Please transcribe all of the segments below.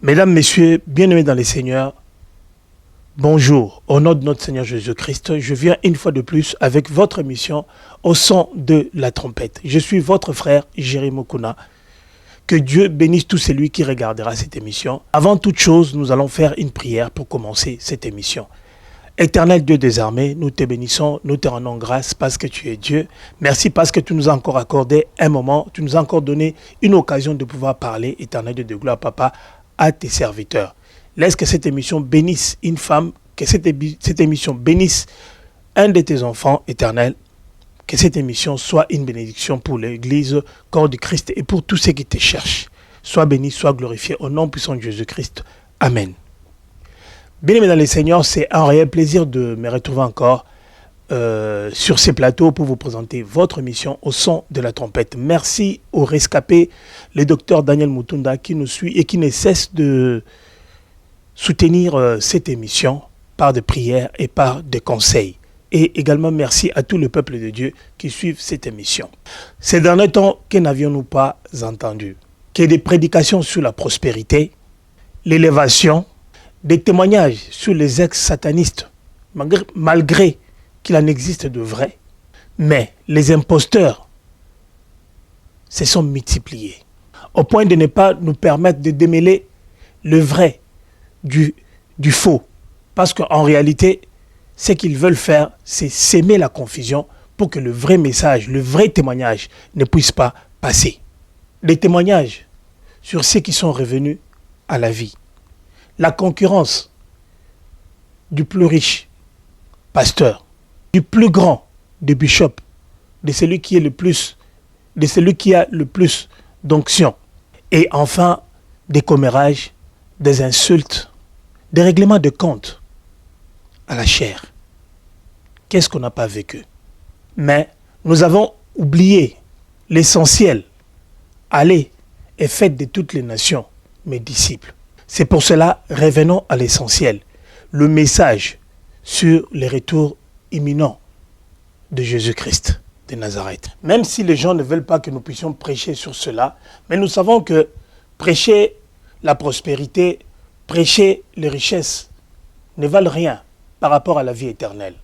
Mesdames, Messieurs, bien-aimés dans les Seigneurs, bonjour. Au nom de notre Seigneur Jésus-Christ, je viens une fois de plus avec votre émission au son de la trompette. Je suis votre frère Jérémy Okuna. Que Dieu bénisse tout celui qui regardera cette émission. Avant toute chose, nous allons faire une prière pour commencer cette émission. Éternel Dieu des armées, nous te bénissons, nous te rendons grâce parce que tu es Dieu. Merci parce que tu nous as encore accordé un moment, tu nous as encore donné une occasion de pouvoir parler, Éternel Dieu de gloire, Papa, à tes serviteurs. Laisse que cette émission bénisse une femme, que cette émission bénisse un de tes enfants, Éternel. Que cette émission soit une bénédiction pour l'Église, corps du Christ et pour tous ceux qui te cherchent. Sois béni, sois glorifié au nom puissant de Jésus-Christ. Amen. Bien-aimés dans les Seigneurs, c'est un réel plaisir de me retrouver encore sur ces plateaux pour vous présenter votre émission au son de la trompette. Merci au rescapé, le docteur Daniel Mutunda qui nous suit et qui ne cesse de soutenir cette émission par des prières et par des conseils. Et également merci à tout le peuple de Dieu qui suit cette émission. Ces derniers temps, que n'avions-nous pas entendu? Que des prédications sur la prospérité, l'élévation, des témoignages sur les ex-satanistes, malgré qu'il en existe de vrais, mais les imposteurs se sont multipliés, au point de ne pas nous permettre de démêler le vrai du faux. Parce qu'en réalité, ce qu'ils veulent faire, c'est s'aimer la confusion pour que le vrai message, le vrai témoignage ne puisse pas passer. Des témoignages sur ceux qui sont revenus à la vie. La concurrence du plus riche pasteur, du plus grand des bishops, de celui qui est le plus, de celui qui a le plus d'onction. Et enfin, des commérages, des insultes, des règlements de compte à la chair. Qu'est-ce qu'on n'a pas vécu? Mais nous avons oublié l'essentiel. Allez et faites de toutes les nations mes disciples. C'est pour cela, revenons à l'essentiel. Le message sur le retour imminent de Jésus-Christ de Nazareth. Même si les gens ne veulent pas que nous puissions prêcher sur cela, mais nous savons que prêcher la prospérité, prêcher les richesses ne valent rien par rapport à la vie éternelle.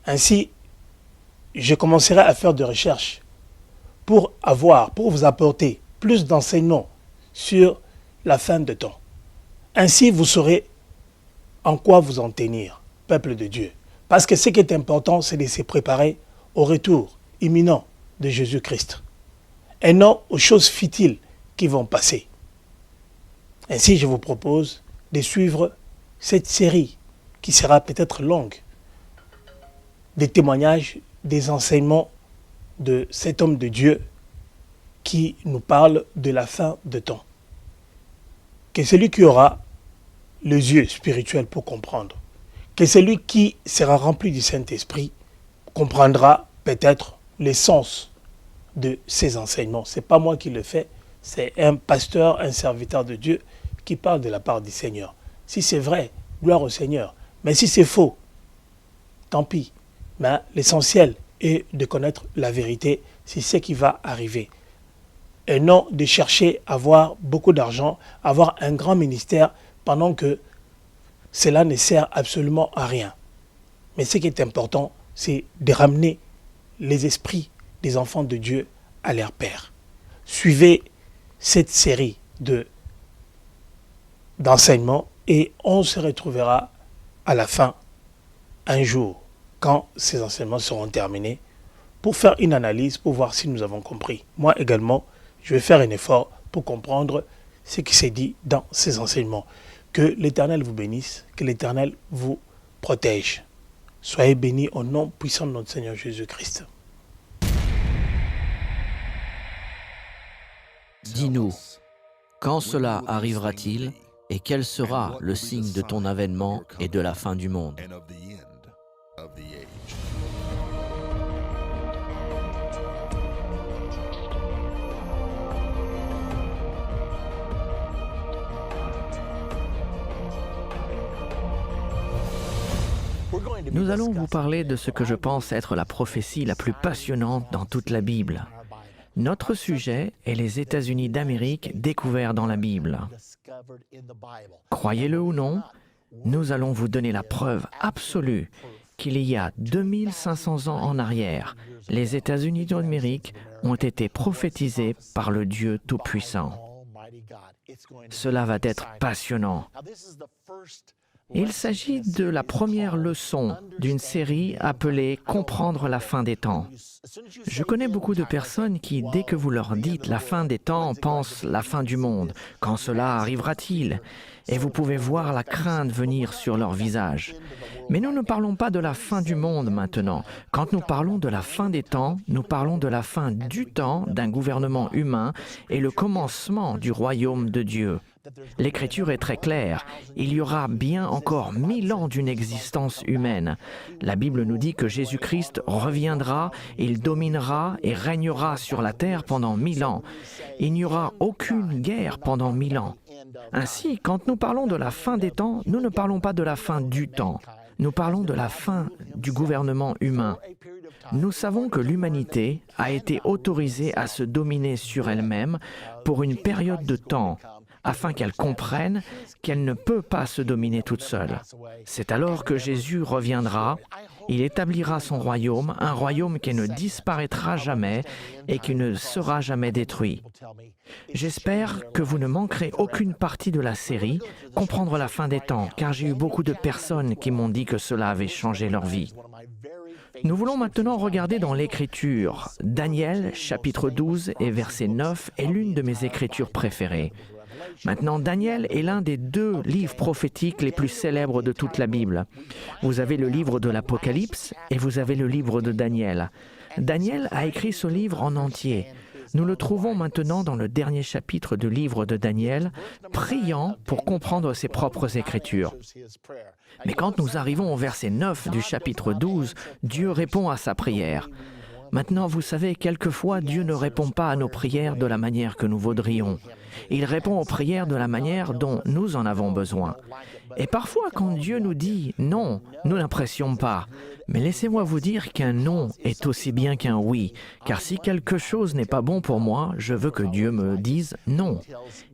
Ainsi, je commencerai à faire des recherches pour vous apporter plus d'enseignements sur la fin de temps. Ainsi, vous saurez en quoi vous en tenir, peuple de Dieu. Parce que ce qui est important, c'est de se préparer au retour imminent de Jésus-Christ. Et non aux choses futiles qui vont passer. Ainsi, je vous propose de suivre cette série qui sera peut-être longue. Des témoignages, des enseignements de cet homme de Dieu qui nous parle de la fin de temps. Que celui qui aura les yeux spirituels pour comprendre, que celui qui sera rempli du Saint-Esprit comprendra peut-être l'essence de ces enseignements. Ce n'est pas moi qui le fais, c'est un pasteur, un serviteur de Dieu qui parle de la part du Seigneur. Si c'est vrai, gloire au Seigneur. Mais si c'est faux, tant pis. Mais l'essentiel est de connaître la vérité, c'est ce qui va arriver. Et non de chercher à avoir beaucoup d'argent, avoir un grand ministère pendant que cela ne sert absolument à rien. Mais ce qui est important, c'est de ramener les esprits des enfants de Dieu à leur Père. Suivez cette série d'enseignements et on se retrouvera à la fin, un jour, quand ces enseignements seront terminés, pour faire une analyse, pour voir si nous avons compris. Moi également, je vais faire un effort pour comprendre ce qui s'est dit dans ces enseignements. Que l'Éternel vous bénisse, que l'Éternel vous protège. Soyez bénis au nom puissant de notre Seigneur Jésus-Christ. Dis-nous, quand cela arrivera-t-il Et quel sera le signe de ton avènement et de la fin du monde? Nous allons vous parler de ce que je pense être la prophétie la plus passionnante dans toute la Bible. Notre sujet est les États-Unis d'Amérique découverts dans la Bible. Croyez-le ou non, nous allons vous donner la preuve absolue qu'il y a 2500 ans en arrière, les États-Unis d'Amérique ont été prophétisés par le Dieu Tout-Puissant. Cela va être passionnant. Il s'agit de la première leçon d'une série appelée « Comprendre la fin des temps ». Je connais beaucoup de personnes qui, dès que vous leur dites « la fin des temps », pensent « la fin du monde ». Quand cela arrivera-t-il? Et vous pouvez voir la crainte venir sur leur visage. Mais nous ne parlons pas de la fin du monde maintenant. Quand nous parlons de la fin des temps, nous parlons de la fin du temps d'un gouvernement humain et le commencement du royaume de Dieu. L'Écriture est très claire. Il y aura bien encore 1000 ans d'une existence humaine. La Bible nous dit que Jésus-Christ reviendra, il dominera et régnera sur la terre pendant 1000 ans. Il n'y aura aucune guerre pendant 1000 ans. Ainsi, quand nous parlons de la fin des temps, nous ne parlons pas de la fin du temps. Nous parlons de la fin du gouvernement humain. Nous savons que l'humanité a été autorisée à se dominer sur elle-même pour une période de temps, afin qu'elle comprenne qu'elle ne peut pas se dominer toute seule. C'est alors que Jésus reviendra, il établira son royaume, un royaume qui ne disparaîtra jamais et qui ne sera jamais détruit. J'espère que vous ne manquerez aucune partie de la série « Comprendre la fin des temps », car j'ai eu beaucoup de personnes qui m'ont dit que cela avait changé leur vie. Nous voulons maintenant regarder dans l'Écriture. Daniel, chapitre 12 et verset 9 est l'une de mes écritures préférées. Maintenant, Daniel est l'un des 2 livres prophétiques les plus célèbres de toute la Bible. Vous avez le livre de l'Apocalypse et vous avez le livre de Daniel. Daniel a écrit ce livre en entier. Nous le trouvons maintenant dans le dernier chapitre du livre de Daniel, priant pour comprendre ses propres écritures. Mais quand nous arrivons au verset 9 du chapitre 12, Dieu répond à sa prière. Maintenant, vous savez, quelquefois, Dieu ne répond pas à nos prières de la manière que nous voudrions. Il répond aux prières de la manière dont nous en avons besoin. Et parfois, quand Dieu nous dit « non », nous n'apprécions pas. Mais laissez-moi vous dire qu'un « non » est aussi bien qu'un « oui », car si quelque chose n'est pas bon pour moi, je veux que Dieu me dise « non ».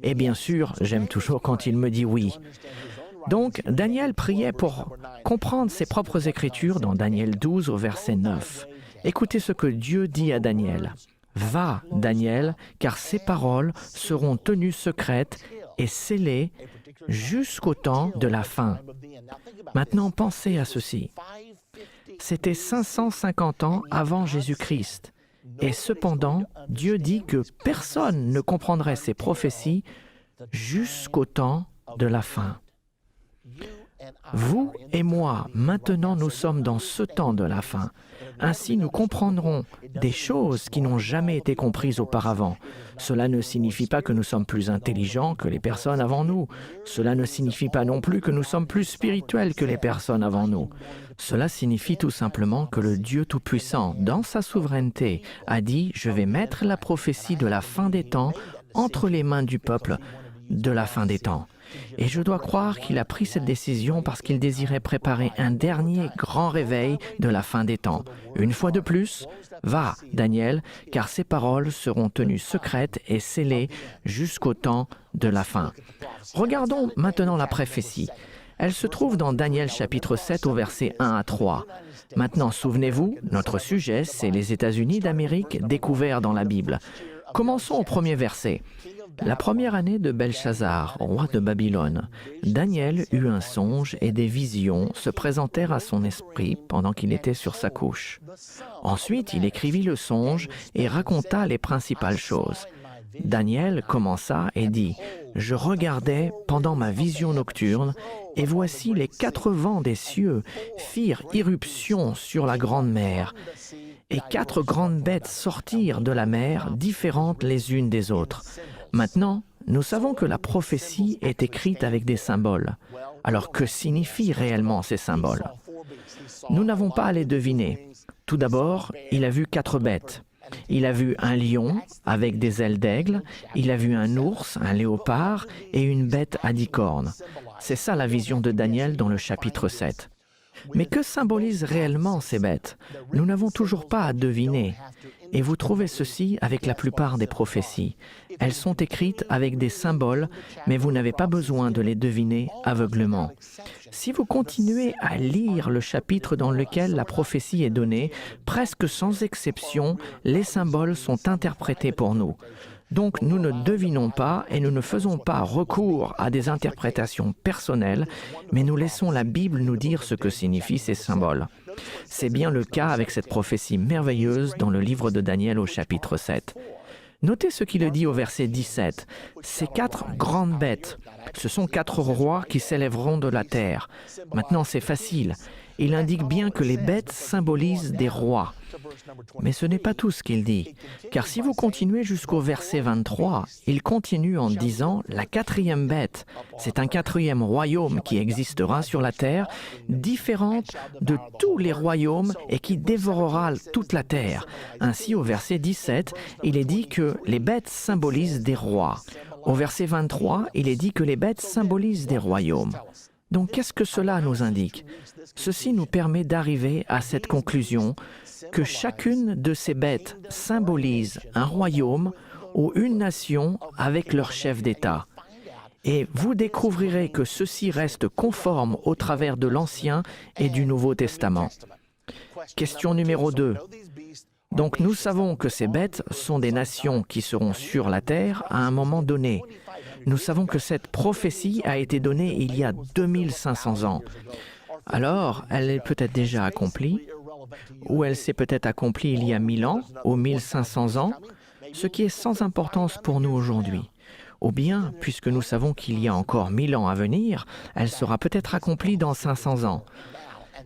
Et bien sûr, j'aime toujours quand il me dit « oui ». Donc, Daniel priait pour comprendre ses propres écritures dans Daniel 12 au verset 9. Écoutez ce que Dieu dit à Daniel. « Va, Daniel, car ces paroles seront tenues secrètes et scellées jusqu'au temps de la fin. » Maintenant, pensez à ceci. C'était 550 ans avant Jésus-Christ. Et cependant, Dieu dit que personne ne comprendrait ces prophéties jusqu'au temps de la fin. Vous et moi, maintenant nous sommes dans ce temps de la fin. Ainsi nous comprendrons des choses qui n'ont jamais été comprises auparavant. Cela ne signifie pas que nous sommes plus intelligents que les personnes avant nous. Cela ne signifie pas non plus que nous sommes plus spirituels que les personnes avant nous. Cela signifie tout simplement que le Dieu Tout-Puissant, dans sa souveraineté, a dit « Je vais mettre la prophétie de la fin des temps entre les mains du peuple de la fin des temps. » Et je dois croire qu'il a pris cette décision parce qu'il désirait préparer un dernier grand réveil de la fin des temps. Une fois de plus, va, Daniel, car ces paroles seront tenues secrètes et scellées jusqu'au temps de la fin. Regardons maintenant la prophétie. Elle se trouve dans Daniel chapitre 7 au verset 1 à 3. Maintenant, souvenez-vous, notre sujet, c'est les États-Unis d'Amérique découverts dans la Bible. Commençons au premier verset. La première année de Belchazzar, roi de Babylone, Daniel eut un songe et des visions se présentèrent à son esprit pendant qu'il était sur sa couche. Ensuite, il écrivit le songe et raconta les principales choses. Daniel commença et dit « Je regardais pendant ma vision nocturne, et voici les 4 vents des cieux firent irruption sur la grande mer, et 4 grandes bêtes sortirent de la mer, différentes les unes des autres. Maintenant, nous savons que la prophétie est écrite avec des symboles. Alors que signifient réellement ces symboles? Nous n'avons pas à les deviner. Tout d'abord, il a vu 4 bêtes. Il a vu un lion avec des ailes d'aigle, il a vu un ours, un léopard et une bête à 10 cornes. C'est ça la vision de Daniel dans le chapitre 7. Mais que symbolisent réellement ces bêtes? Nous n'avons toujours pas à deviner. Et vous trouvez ceci avec la plupart des prophéties. Elles sont écrites avec des symboles, mais vous n'avez pas besoin de les deviner aveuglement. Si vous continuez à lire le chapitre dans lequel la prophétie est donnée, presque sans exception, les symboles sont interprétés pour nous. Donc nous ne devinons pas et nous ne faisons pas recours à des interprétations personnelles, mais nous laissons la Bible nous dire ce que signifient ces symboles. C'est bien le cas avec cette prophétie merveilleuse dans le livre de Daniel au chapitre 7. Notez ce qu'il dit au verset 17. Ces 4 grandes bêtes, ce sont 4 rois qui s'élèveront de la terre. Maintenant, c'est facile. Il indique bien que les bêtes symbolisent des rois. Mais ce n'est pas tout ce qu'il dit, car si vous continuez jusqu'au verset 23, il continue en disant « La 4e bête, c'est un 4e royaume qui existera sur la terre, différente de tous les royaumes et qui dévorera toute la terre. » Ainsi, au verset 17, il est dit que les bêtes symbolisent des rois. Au verset 23, il est dit que les bêtes symbolisent des royaumes. Donc, qu'est-ce que cela nous indique? Ceci nous permet d'arriver à cette conclusion que chacune de ces bêtes symbolise un royaume ou une nation avec leur chef d'État. Et vous découvrirez que ceci reste conforme au travers de l'Ancien et du Nouveau Testament. Question numéro 2. Donc nous savons que ces bêtes sont des nations qui seront sur la terre à un moment donné. Nous savons que cette prophétie a été donnée il y a 2500 ans. Alors, elle est peut-être déjà accomplie, ou elle s'est peut-être accomplie il y a 1000 ans, ou 1500 ans, ce qui est sans importance pour nous aujourd'hui. Ou bien, puisque nous savons qu'il y a encore 1000 ans à venir, elle sera peut-être accomplie dans 500 ans.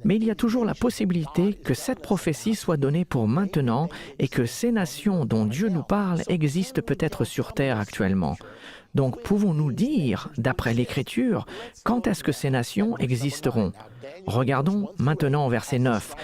Mais il y a toujours la possibilité que cette prophétie soit donnée pour maintenant et que ces nations dont Dieu nous parle existent peut-être sur terre actuellement. Donc pouvons-nous dire, d'après l'Écriture, quand est-ce que ces nations existeront? Regardons maintenant au verset 9.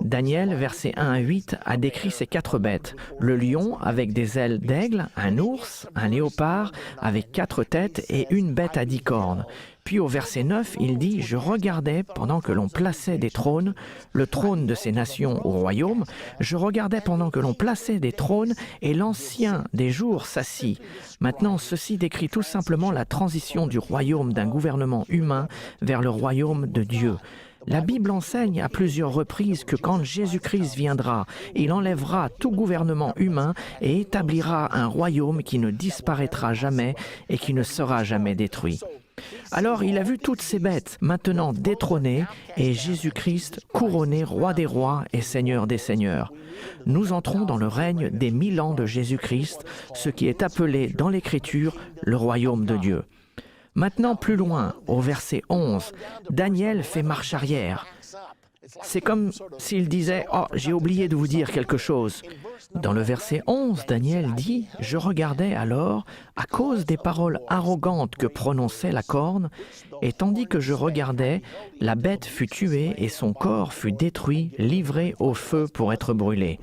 Daniel, versets 1 à 8, a décrit ces 4 bêtes. Le lion avec des ailes d'aigle, un ours, un léopard avec 4 têtes et une bête à 10 cornes. Puis au verset 9, il dit « Je regardais pendant que l'on plaçait des trônes, le trône de ces nations au royaume, je regardais pendant que l'on plaçait des trônes et l'ancien des jours s'assit. » Maintenant, ceci décrit tout simplement la transition du royaume d'un gouvernement humain vers le royaume de Dieu. La Bible enseigne à plusieurs reprises que quand Jésus-Christ viendra, il enlèvera tout gouvernement humain et établira un royaume qui ne disparaîtra jamais et qui ne sera jamais détruit. Alors il a vu toutes ces bêtes maintenant détrônées et Jésus-Christ couronné roi des rois et seigneur des seigneurs. Nous entrons dans le règne des 1000 ans de Jésus-Christ, ce qui est appelé dans l'Écriture le royaume de Dieu. Maintenant, plus loin, au verset 11, Daniel fait marche arrière. C'est comme s'il disait « Oh, j'ai oublié de vous dire quelque chose ». Dans le verset 11, Daniel dit « Je regardais alors, à cause des paroles arrogantes que prononçait la corne, et tandis que je regardais, la bête fut tuée et son corps fut détruit, livré au feu pour être brûlé. »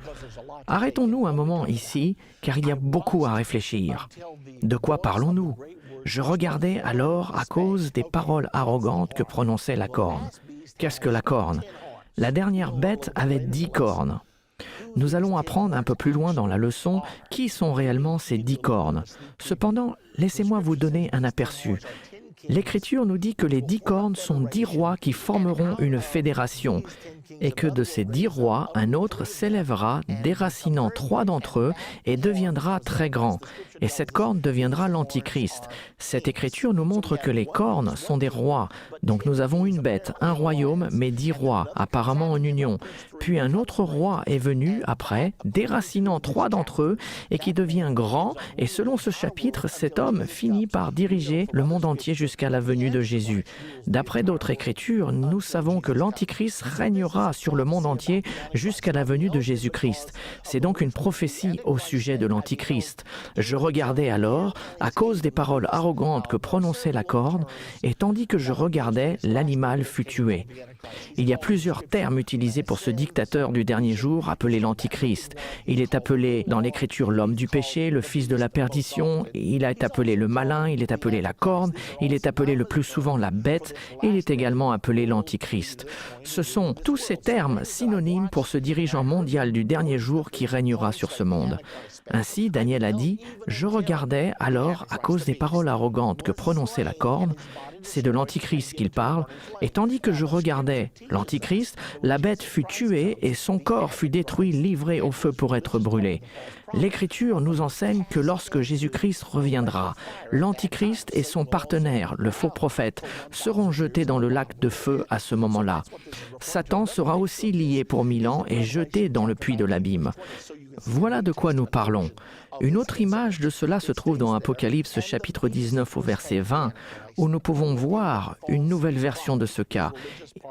Arrêtons-nous un moment ici, car il y a beaucoup à réfléchir. De quoi parlons-nous? Je regardais alors à cause des paroles arrogantes que prononçait la corne. Qu'est-ce que la corne? La dernière bête avait 10 cornes. Nous allons apprendre un peu plus loin dans la leçon qui sont réellement ces 10 cornes. Cependant, laissez-moi vous donner un aperçu. L'Écriture nous dit que les 10 cornes sont 10 rois qui formeront une fédération et que de ces 10 rois, un autre s'élèvera, déracinant 3 d'entre eux et deviendra très grand. Et cette corne deviendra l'Antichrist. Cette Écriture nous montre que les cornes sont des rois. Donc nous avons une bête, un royaume, mais 10 rois, apparemment en union. Puis un autre roi est venu après, déracinant 3 d'entre eux et qui devient grand. Et selon ce chapitre, cet homme finit par diriger le monde entier jusqu'à la venue de Jésus. D'après d'autres Écritures, nous savons que l'Antichrist régnera durera sur le monde entier jusqu'à la venue de Jésus-Christ. C'est donc une prophétie au sujet de l'Antichrist. Je regardais alors, à cause des paroles arrogantes que prononçait la corne, et tandis que je regardais, l'animal fut tué. Il y a plusieurs termes utilisés pour ce dictateur du dernier jour appelé l'Antichrist. Il est appelé dans l'Écriture l'homme du péché, le fils de la perdition, il est appelé le malin, il est appelé la corne, il est appelé le plus souvent la bête, et il est également appelé l'Antichrist. Ce sont tous ces termes synonymes pour ce dirigeant mondial du dernier jour qui régnera sur ce monde. Ainsi, Daniel a dit « Je regardais alors, à cause des paroles arrogantes que prononçait la corne, c'est de l'Antichrist qu'il parle, et tandis que je regardais l'Antichrist, la bête fut tuée et son corps fut détruit, livré au feu pour être brûlé. » L'Écriture nous enseigne que lorsque Jésus-Christ reviendra, l'Antichrist et son partenaire, le faux prophète, seront jetés dans le lac de feu à ce moment-là. Satan sera aussi lié pour 1000 ans et jeté dans le puits de l'abîme. Voilà de quoi nous parlons. Une autre image de cela se trouve dans Apocalypse chapitre 19 au verset 20, où nous pouvons voir une nouvelle version de ce cas.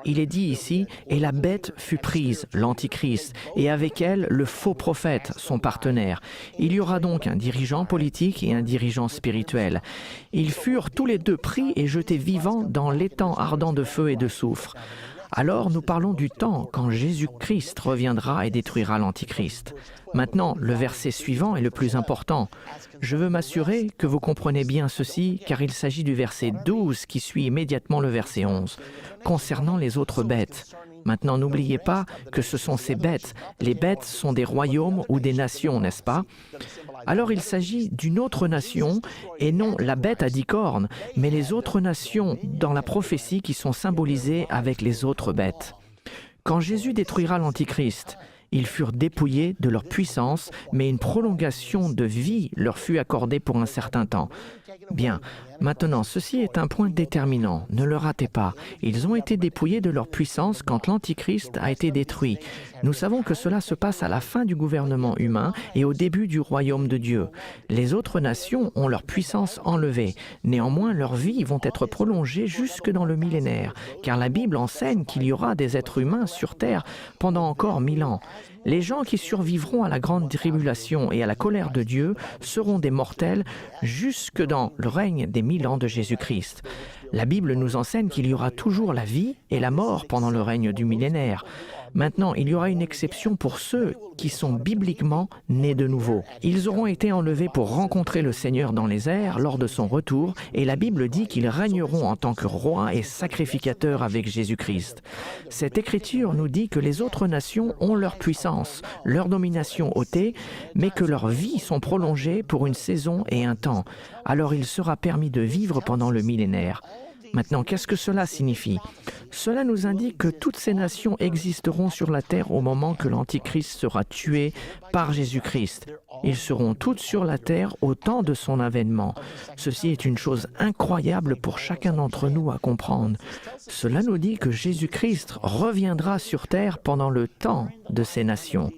Il est dit ici, « Et la bête fut prise, l'Antichrist, et avec elle le faux prophète, son partenaire. Il y aura donc un dirigeant politique et un dirigeant spirituel. Ils furent tous les deux pris et jetés vivants dans l'étang ardent de feu et de soufre. » Alors nous parlons du temps quand Jésus-Christ reviendra et détruira l'Antichrist. Maintenant, le verset suivant est le plus important. Je veux m'assurer que vous comprenez bien ceci, car il s'agit du verset 12 qui suit immédiatement le verset 11, concernant les autres bêtes. Maintenant, n'oubliez pas que ce sont ces bêtes. Les bêtes sont des royaumes ou des nations, n'est-ce pas? Alors il s'agit d'une autre nation, et non la bête à 10 cornes, mais les autres nations dans la prophétie qui sont symbolisées avec les autres bêtes. Quand Jésus détruira l'Antichrist, ils furent dépouillés de leur puissance, mais une prolongation de vie leur fut accordée pour un certain temps. Bien, maintenant, ceci est un point déterminant, ne le ratez pas. Ils ont été dépouillés de leur puissance quand l'Antichrist a été détruit. Nous savons que cela se passe à la fin du gouvernement humain et au début du royaume de Dieu. Les autres nations ont leur puissance enlevée. Néanmoins, leurs vies vont être prolongées jusque dans le millénaire, car la Bible enseigne qu'il y aura des êtres humains sur terre pendant encore 1000 ans. Les gens qui survivront à la grande tribulation et à la colère de Dieu seront des mortels jusque dans le règne des 1000 ans de Jésus-Christ. La Bible nous enseigne qu'il y aura toujours la vie et la mort pendant le règne du millénaire. Maintenant, il y aura une exception pour ceux qui sont bibliquement nés de nouveau. Ils auront été enlevés pour rencontrer le Seigneur dans les airs lors de son retour, et la Bible dit qu'ils régneront en tant que rois et sacrificateurs avec Jésus-Christ. Cette écriture nous dit que les autres nations ont leur puissance, leur domination ôtée, mais que leurs vies sont prolongées pour une saison et un temps. Alors il sera permis de vivre pendant le millénaire. Maintenant, qu'est-ce que cela signifie? Cela nous indique que toutes ces nations existeront sur la terre au moment que l'Antichrist sera tué par Jésus-Christ. Ils seront toutes sur la terre au temps de son avènement. Ceci est une chose incroyable pour chacun d'entre nous à comprendre. Cela nous dit que Jésus-Christ reviendra sur terre pendant le temps de ces nations.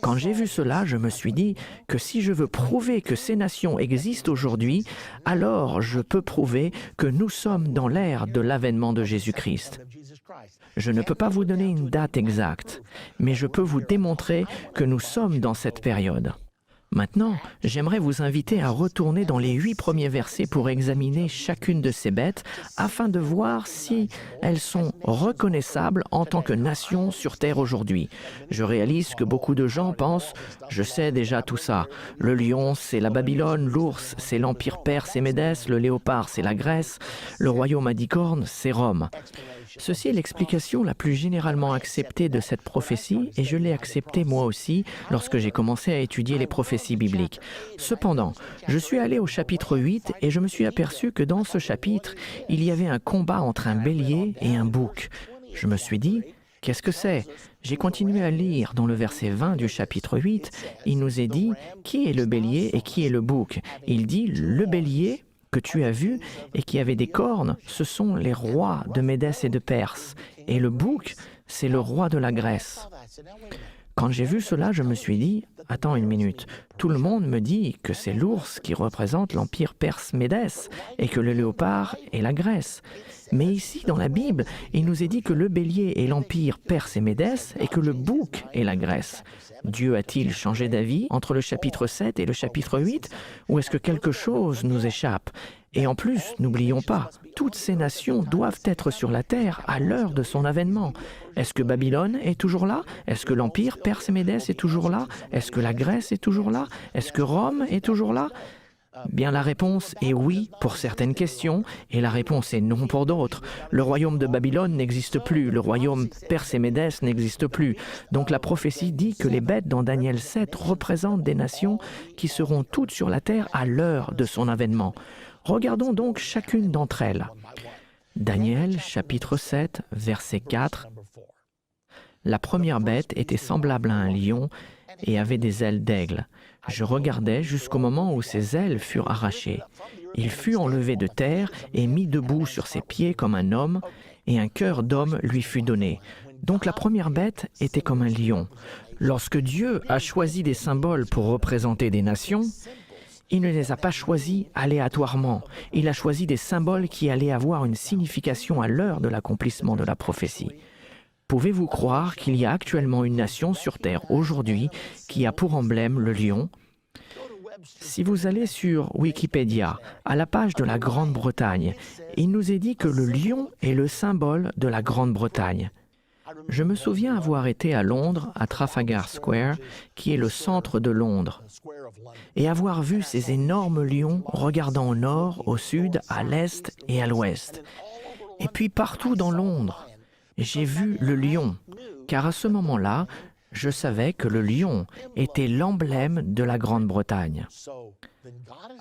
Quand j'ai vu cela, je me suis dit que si je veux prouver que ces nations existent aujourd'hui, alors je peux prouver que nous sommes dans l'ère de l'avènement de Jésus-Christ. Je ne peux pas vous donner une date exacte, mais je peux vous démontrer que nous sommes dans cette période. Maintenant, j'aimerais vous inviter à retourner dans les 8 premiers versets pour examiner chacune de ces bêtes afin de voir si elles sont reconnaissables en tant que nation sur terre aujourd'hui. Je réalise que beaucoup de gens pensent « je sais déjà tout ça. Le lion, c'est la Babylone, l'ours, c'est l'Empire perse et Médès, le léopard, c'est la Grèce, le royaume à 10 cornes, c'est Rome. » Ceci est l'explication la plus généralement acceptée de cette prophétie et je l'ai acceptée moi aussi lorsque j'ai commencé à étudier les prophéties bibliques. Cependant, je suis allé au chapitre 8 et je me suis aperçu que dans ce chapitre, il y avait un combat entre un bélier et un bouc. Je me suis dit, qu'est-ce que c'est? J'ai continué à lire dans le verset 20 du chapitre 8, il nous est dit, qui est le bélier et qui est le bouc? Il dit, le bélier que tu as vu et qui avait des cornes, ce sont les rois de Médès et de Perse. Et le bouc, c'est le roi de la Grèce. Quand j'ai vu cela, je me suis dit, attends une minute, tout le monde me dit que c'est l'ours qui représente l'empire perse-médès et que le léopard est la Grèce. Mais ici, dans la Bible, il nous est dit que le bélier est l'empire perse et médès et que le bouc est la Grèce. Dieu a-t-il changé d'avis entre le chapitre 7 et le chapitre 8 ou est-ce que quelque chose nous échappe? Et en plus, n'oublions pas, toutes ces nations doivent être sur la terre à l'heure de son avènement. Est-ce que Babylone est toujours là? Est-ce que l'empire perse et médès est toujours là? Est-ce que la Grèce est toujours là? Est-ce que Rome est toujours là? Bien, la réponse est oui pour certaines questions et la réponse est non pour d'autres. Le royaume de Babylone n'existe plus, le royaume perse et médès n'existe plus. Donc la prophétie dit que les bêtes dans Daniel 7 représentent des nations qui seront toutes sur la terre à l'heure de son avènement. Regardons donc chacune d'entre elles. Daniel chapitre 7, verset 4. La première bête était semblable à un lion et avait des ailes d'aigle. Je regardais jusqu'au moment où ses ailes furent arrachées. Il fut enlevé de terre et mis debout sur ses pieds comme un homme, et un cœur d'homme lui fut donné. Donc la première bête était comme un lion. Lorsque Dieu a choisi des symboles pour représenter des nations, il ne les a pas choisis aléatoirement. Il a choisi des symboles qui allaient avoir une signification à l'heure de l'accomplissement de la prophétie. Pouvez-vous croire qu'il y a actuellement une nation sur Terre aujourd'hui qui a pour emblème le lion? Si vous allez sur Wikipédia, à la page de la Grande-Bretagne, il nous est dit que le lion est le symbole de la Grande-Bretagne. Je me souviens avoir été à Londres, à Trafalgar Square, qui est le centre de Londres, et avoir vu ces énormes lions regardant au nord, au sud, à l'est et à l'ouest. Et puis partout dans Londres, j'ai vu le lion, car à ce moment-là, je savais que le lion était l'emblème de la Grande-Bretagne.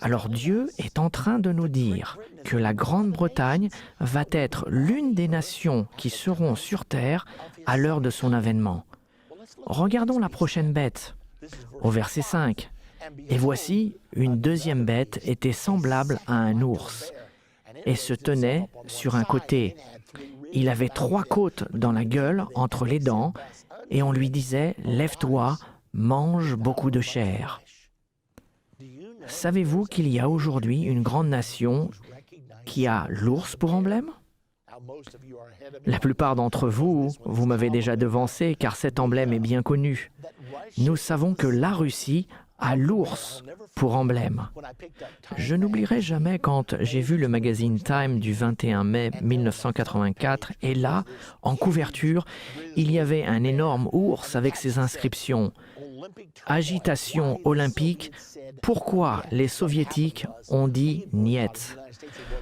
Alors Dieu est en train de nous dire que la Grande-Bretagne va être l'une des nations qui seront sur terre à l'heure de son avènement. Regardons la prochaine bête, au verset 5. Et voici, une deuxième bête était semblable à un ours et se tenait sur un côté. Il avait 3 côtes dans la gueule entre les dents et on lui disait « Lève-toi, mange beaucoup de chair ». Savez-vous qu'il y a aujourd'hui une grande nation qui a l'ours pour emblème? La plupart d'entre vous, vous m'avez déjà devancé car cet emblème est bien connu. Nous savons que la Russie a l'ours pour emblème. Je n'oublierai jamais quand j'ai vu le magazine Time du 21 mai 1984 et là, en couverture, il y avait un énorme ours avec ses inscriptions. Agitation olympique, pourquoi les soviétiques ont dit niet?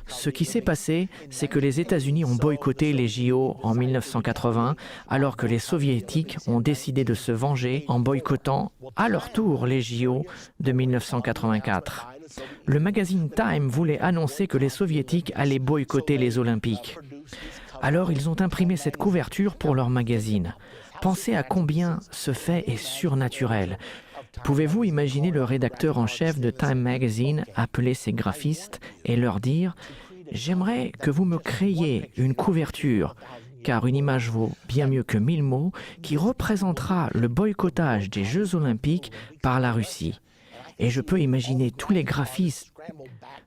Ce qui s'est passé, c'est que les États-Unis ont boycotté les JO en 1980, alors que les soviétiques ont décidé de se venger en boycottant à leur tour les JO de 1984. Le magazine Time voulait annoncer que les soviétiques allaient boycotter les Olympiques. Alors ils ont imprimé cette couverture pour leur magazine. Pensez à combien ce fait est surnaturel. Pouvez-vous imaginer le rédacteur en chef de Time Magazine appeler ses graphistes et leur dire « J'aimerais que vous me créiez une couverture, car une image vaut bien mieux que 1000 mots, qui représentera le boycottage des Jeux Olympiques par la Russie. » Et je peux imaginer tous les graphistes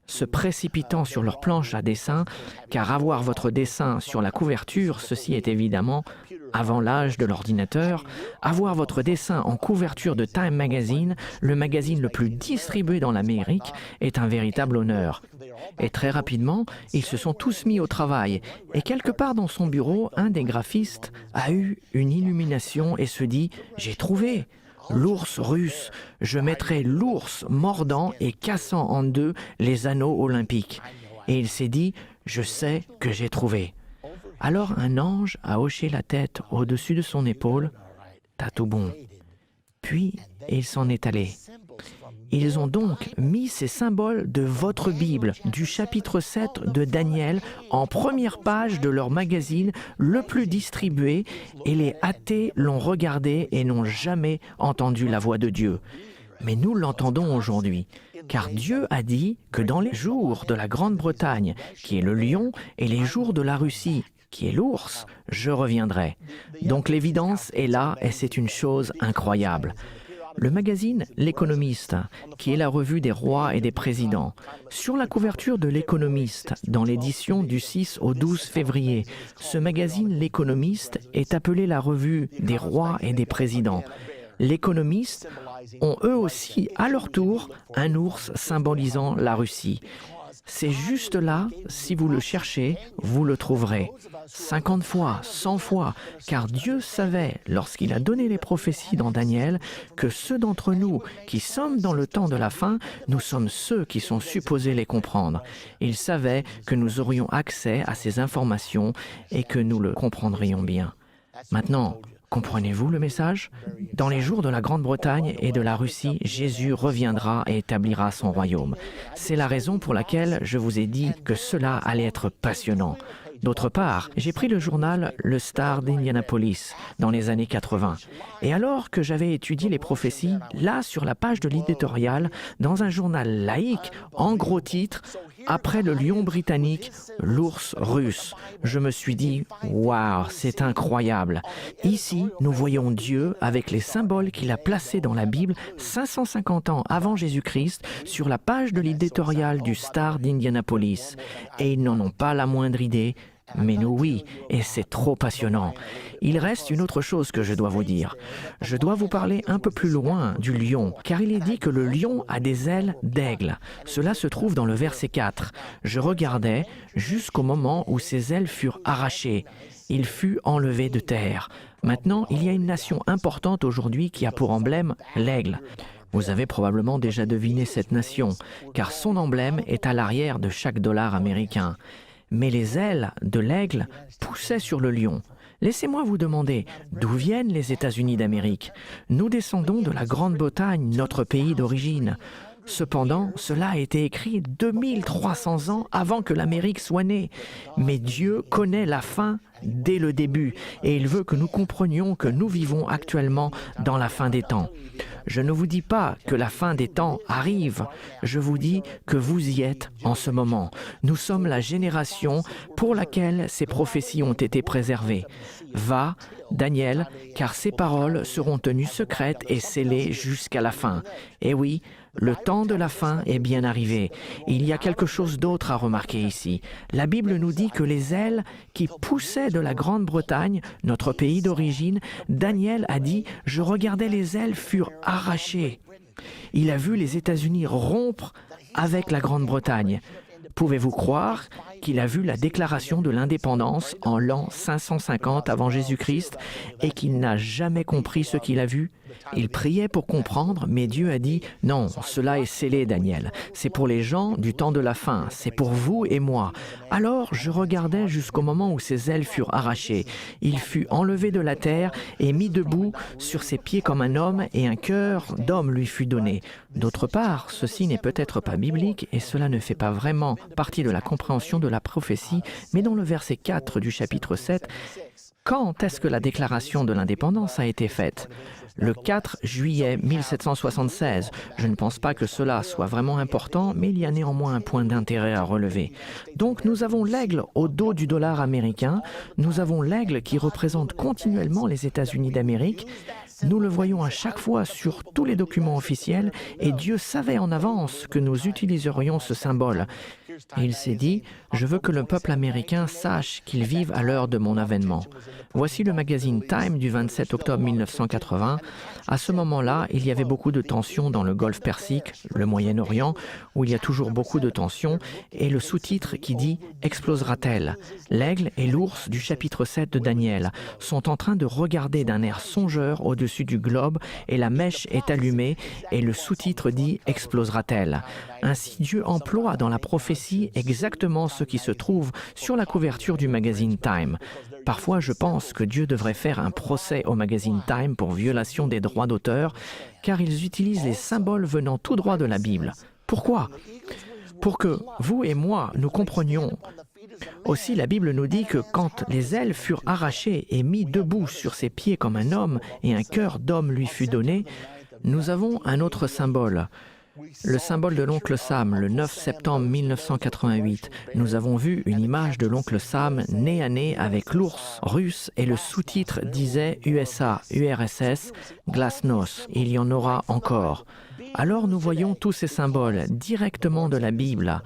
se précipitant sur leur planche à dessin, car avoir votre dessin sur la couverture, ceci est évidemment avant l'âge de l'ordinateur, avoir votre dessin en couverture de Time Magazine, le magazine le plus distribué dans l'Amérique, est un véritable honneur. Et très rapidement, ils se sont tous mis au travail, et quelque part dans son bureau, un des graphistes a eu une illumination et se dit « J'ai trouvé !» L'ours russe, je mettrai l'ours mordant et cassant en deux les anneaux olympiques. Et il s'est dit, je sais que j'ai trouvé. Alors un ange a hoché la tête au-dessus de son épaule, t'as tout bon. Puis il s'en est allé. Ils ont donc mis ces symboles de votre Bible, du chapitre 7 de Daniel, en première page de leur magazine le plus distribué, et les athées l'ont regardé et n'ont jamais entendu la voix de Dieu. Mais nous l'entendons aujourd'hui, car Dieu a dit que dans les jours de la Grande-Bretagne, qui est le lion, et les jours de la Russie, qui est l'ours, je reviendrai. Donc l'évidence est là et c'est une chose incroyable. Le magazine L'Économiste, qui est la revue des rois et des présidents. Sur la couverture de L'Économiste, dans l'édition du 6 au 12 février, ce magazine L'Économiste est appelé la revue des rois et des présidents. L'Économiste ont eux aussi, à leur tour, un ours symbolisant la Russie. C'est juste là, si vous le cherchez, vous le trouverez. 50 fois, 100 fois, car Dieu savait, lorsqu'il a donné les prophéties dans Daniel, que ceux d'entre nous qui sommes dans le temps de la fin, nous sommes ceux qui sont supposés les comprendre. Il savait que nous aurions accès à ces informations et que nous le comprendrions bien. Maintenant, comprenez-vous le message? Dans les jours de la Grande-Bretagne et de la Russie, Jésus reviendra et établira son royaume. C'est la raison pour laquelle je vous ai dit que cela allait être passionnant. D'autre part, j'ai pris le journal Le Star d'Indianapolis dans les années 80. Et alors que j'avais étudié les prophéties, là sur la page de l'éditorial, dans un journal laïque, en gros titre, après le lion britannique, l'ours russe, je me suis dit « Waouh, c'est incroyable !» Ici, nous voyons Dieu avec les symboles qu'il a placés dans la Bible 550 ans avant Jésus-Christ sur la page de l'éditorial du Star d'Indianapolis. Et ils n'en ont pas la moindre idée. Mais nous, oui, et c'est trop passionnant. Il reste une autre chose que je dois vous dire. Je dois vous parler un peu plus loin du lion, car il est dit que le lion a des ailes d'aigle. Cela se trouve dans le verset 4. Je regardais jusqu'au moment où ses ailes furent arrachées. Il fut enlevé de terre. Maintenant, il y a une nation importante aujourd'hui qui a pour emblème l'aigle. Vous avez probablement déjà deviné cette nation, car son emblème est à l'arrière de chaque dollar américain. Mais les ailes de l'aigle poussaient sur le lion. Laissez-moi vous demander, d'où viennent les États-Unis d'Amérique? Nous descendons de la Grande-Bretagne, notre pays d'origine. Cependant, cela a été écrit 2300 ans avant que l'Amérique soit née. Mais Dieu connaît la fin dès le début et il veut que nous comprenions que nous vivons actuellement dans la fin des temps. Je ne vous dis pas que la fin des temps arrive, je vous dis que vous y êtes en ce moment. Nous sommes la génération pour laquelle ces prophéties ont été préservées. Va, Daniel, car ces paroles seront tenues secrètes et scellées jusqu'à la fin. Et oui, le temps de la fin est bien arrivé. Il y a quelque chose d'autre à remarquer ici. La Bible nous dit que les ailes qui poussaient de la Grande-Bretagne, notre pays d'origine, Daniel a dit « Je regardais les ailes furent arrachées ». Il a vu les États-Unis rompre avec la Grande-Bretagne. Pouvez-vous croire qu'il a vu la déclaration de l'indépendance en l'an 550 avant Jésus-Christ et qu'il n'a jamais compris ce qu'il a vu? Il priait pour comprendre, mais Dieu a dit « Non, cela est scellé, Daniel. C'est pour les gens du temps de la fin. C'est pour vous et moi. » Alors je regardais jusqu'au moment où ses ailes furent arrachées. Il fut enlevé de la terre et mis debout sur ses pieds comme un homme et un cœur d'homme lui fut donné. D'autre part, ceci n'est peut-être pas biblique et cela ne fait pas vraiment partie de la compréhension de la prophétie, mais dans le verset 4 du chapitre 7, quand est-ce que la déclaration de l'indépendance a été faite? Le 4 juillet 1776. Je ne pense pas que cela soit vraiment important, mais il y a néanmoins un point d'intérêt à relever. Donc nous avons l'aigle au dos du dollar américain, nous avons l'aigle qui représente continuellement les États-Unis d'Amérique. Nous le voyons à chaque fois sur tous les documents officiels et Dieu savait en avance que nous utiliserions ce symbole. Et il s'est dit, je veux que le peuple américain sache qu'il vive à l'heure de mon avènement. Voici le magazine Time du 27 octobre 1980. À ce moment-là, il y avait beaucoup de tensions dans le Golfe Persique, le Moyen-Orient, où il y a toujours beaucoup de tensions, et le sous-titre qui dit « Explosera-t-elle » L'aigle et l'ours du chapitre 7 de Daniel sont en train de regarder d'un air songeur au-dessus du globe, et la mèche est allumée, et le sous-titre dit « Explosera-t-elle » Ainsi, Dieu emploie dans la prophétie exactement ce qui se trouve sur la couverture du magazine Time. Parfois, je pense que Dieu devrait faire un procès au magazine Time pour violation des droits d'auteur, car ils utilisent les symboles venant tout droit de la Bible. Pourquoi? Pour que vous et moi, nous comprenions. Aussi, la Bible nous dit que quand les ailes furent arrachées et mis debout sur ses pieds comme un homme et un cœur d'homme lui fut donné, nous avons un autre symbole. Le symbole de l'oncle Sam, le 9 septembre 1988. Nous avons vu une image de l'oncle Sam nez à nez avec l'ours russe et le sous-titre disait USA, URSS, Glasnost. Il y en aura encore. Alors nous voyons tous ces symboles directement de la Bible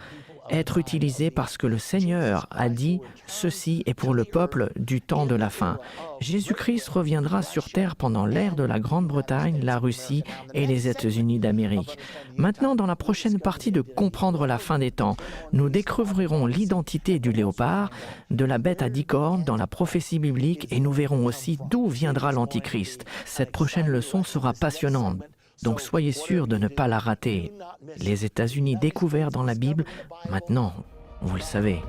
être utilisés parce que le Seigneur a dit « Ceci est pour le peuple du temps de la fin ». Jésus-Christ reviendra sur terre pendant l'ère de la Grande-Bretagne, la Russie et les États-Unis d'Amérique. Maintenant, dans la prochaine partie de Comprendre la fin des temps, nous découvrirons l'identité du léopard, de la bête à 10 cornes dans la prophétie biblique et nous verrons aussi d'où viendra l'Antichrist. Cette prochaine leçon sera passionnante. Donc soyez sûrs de ne pas la rater. Les États-Unis découverts dans la Bible, maintenant, vous le savez.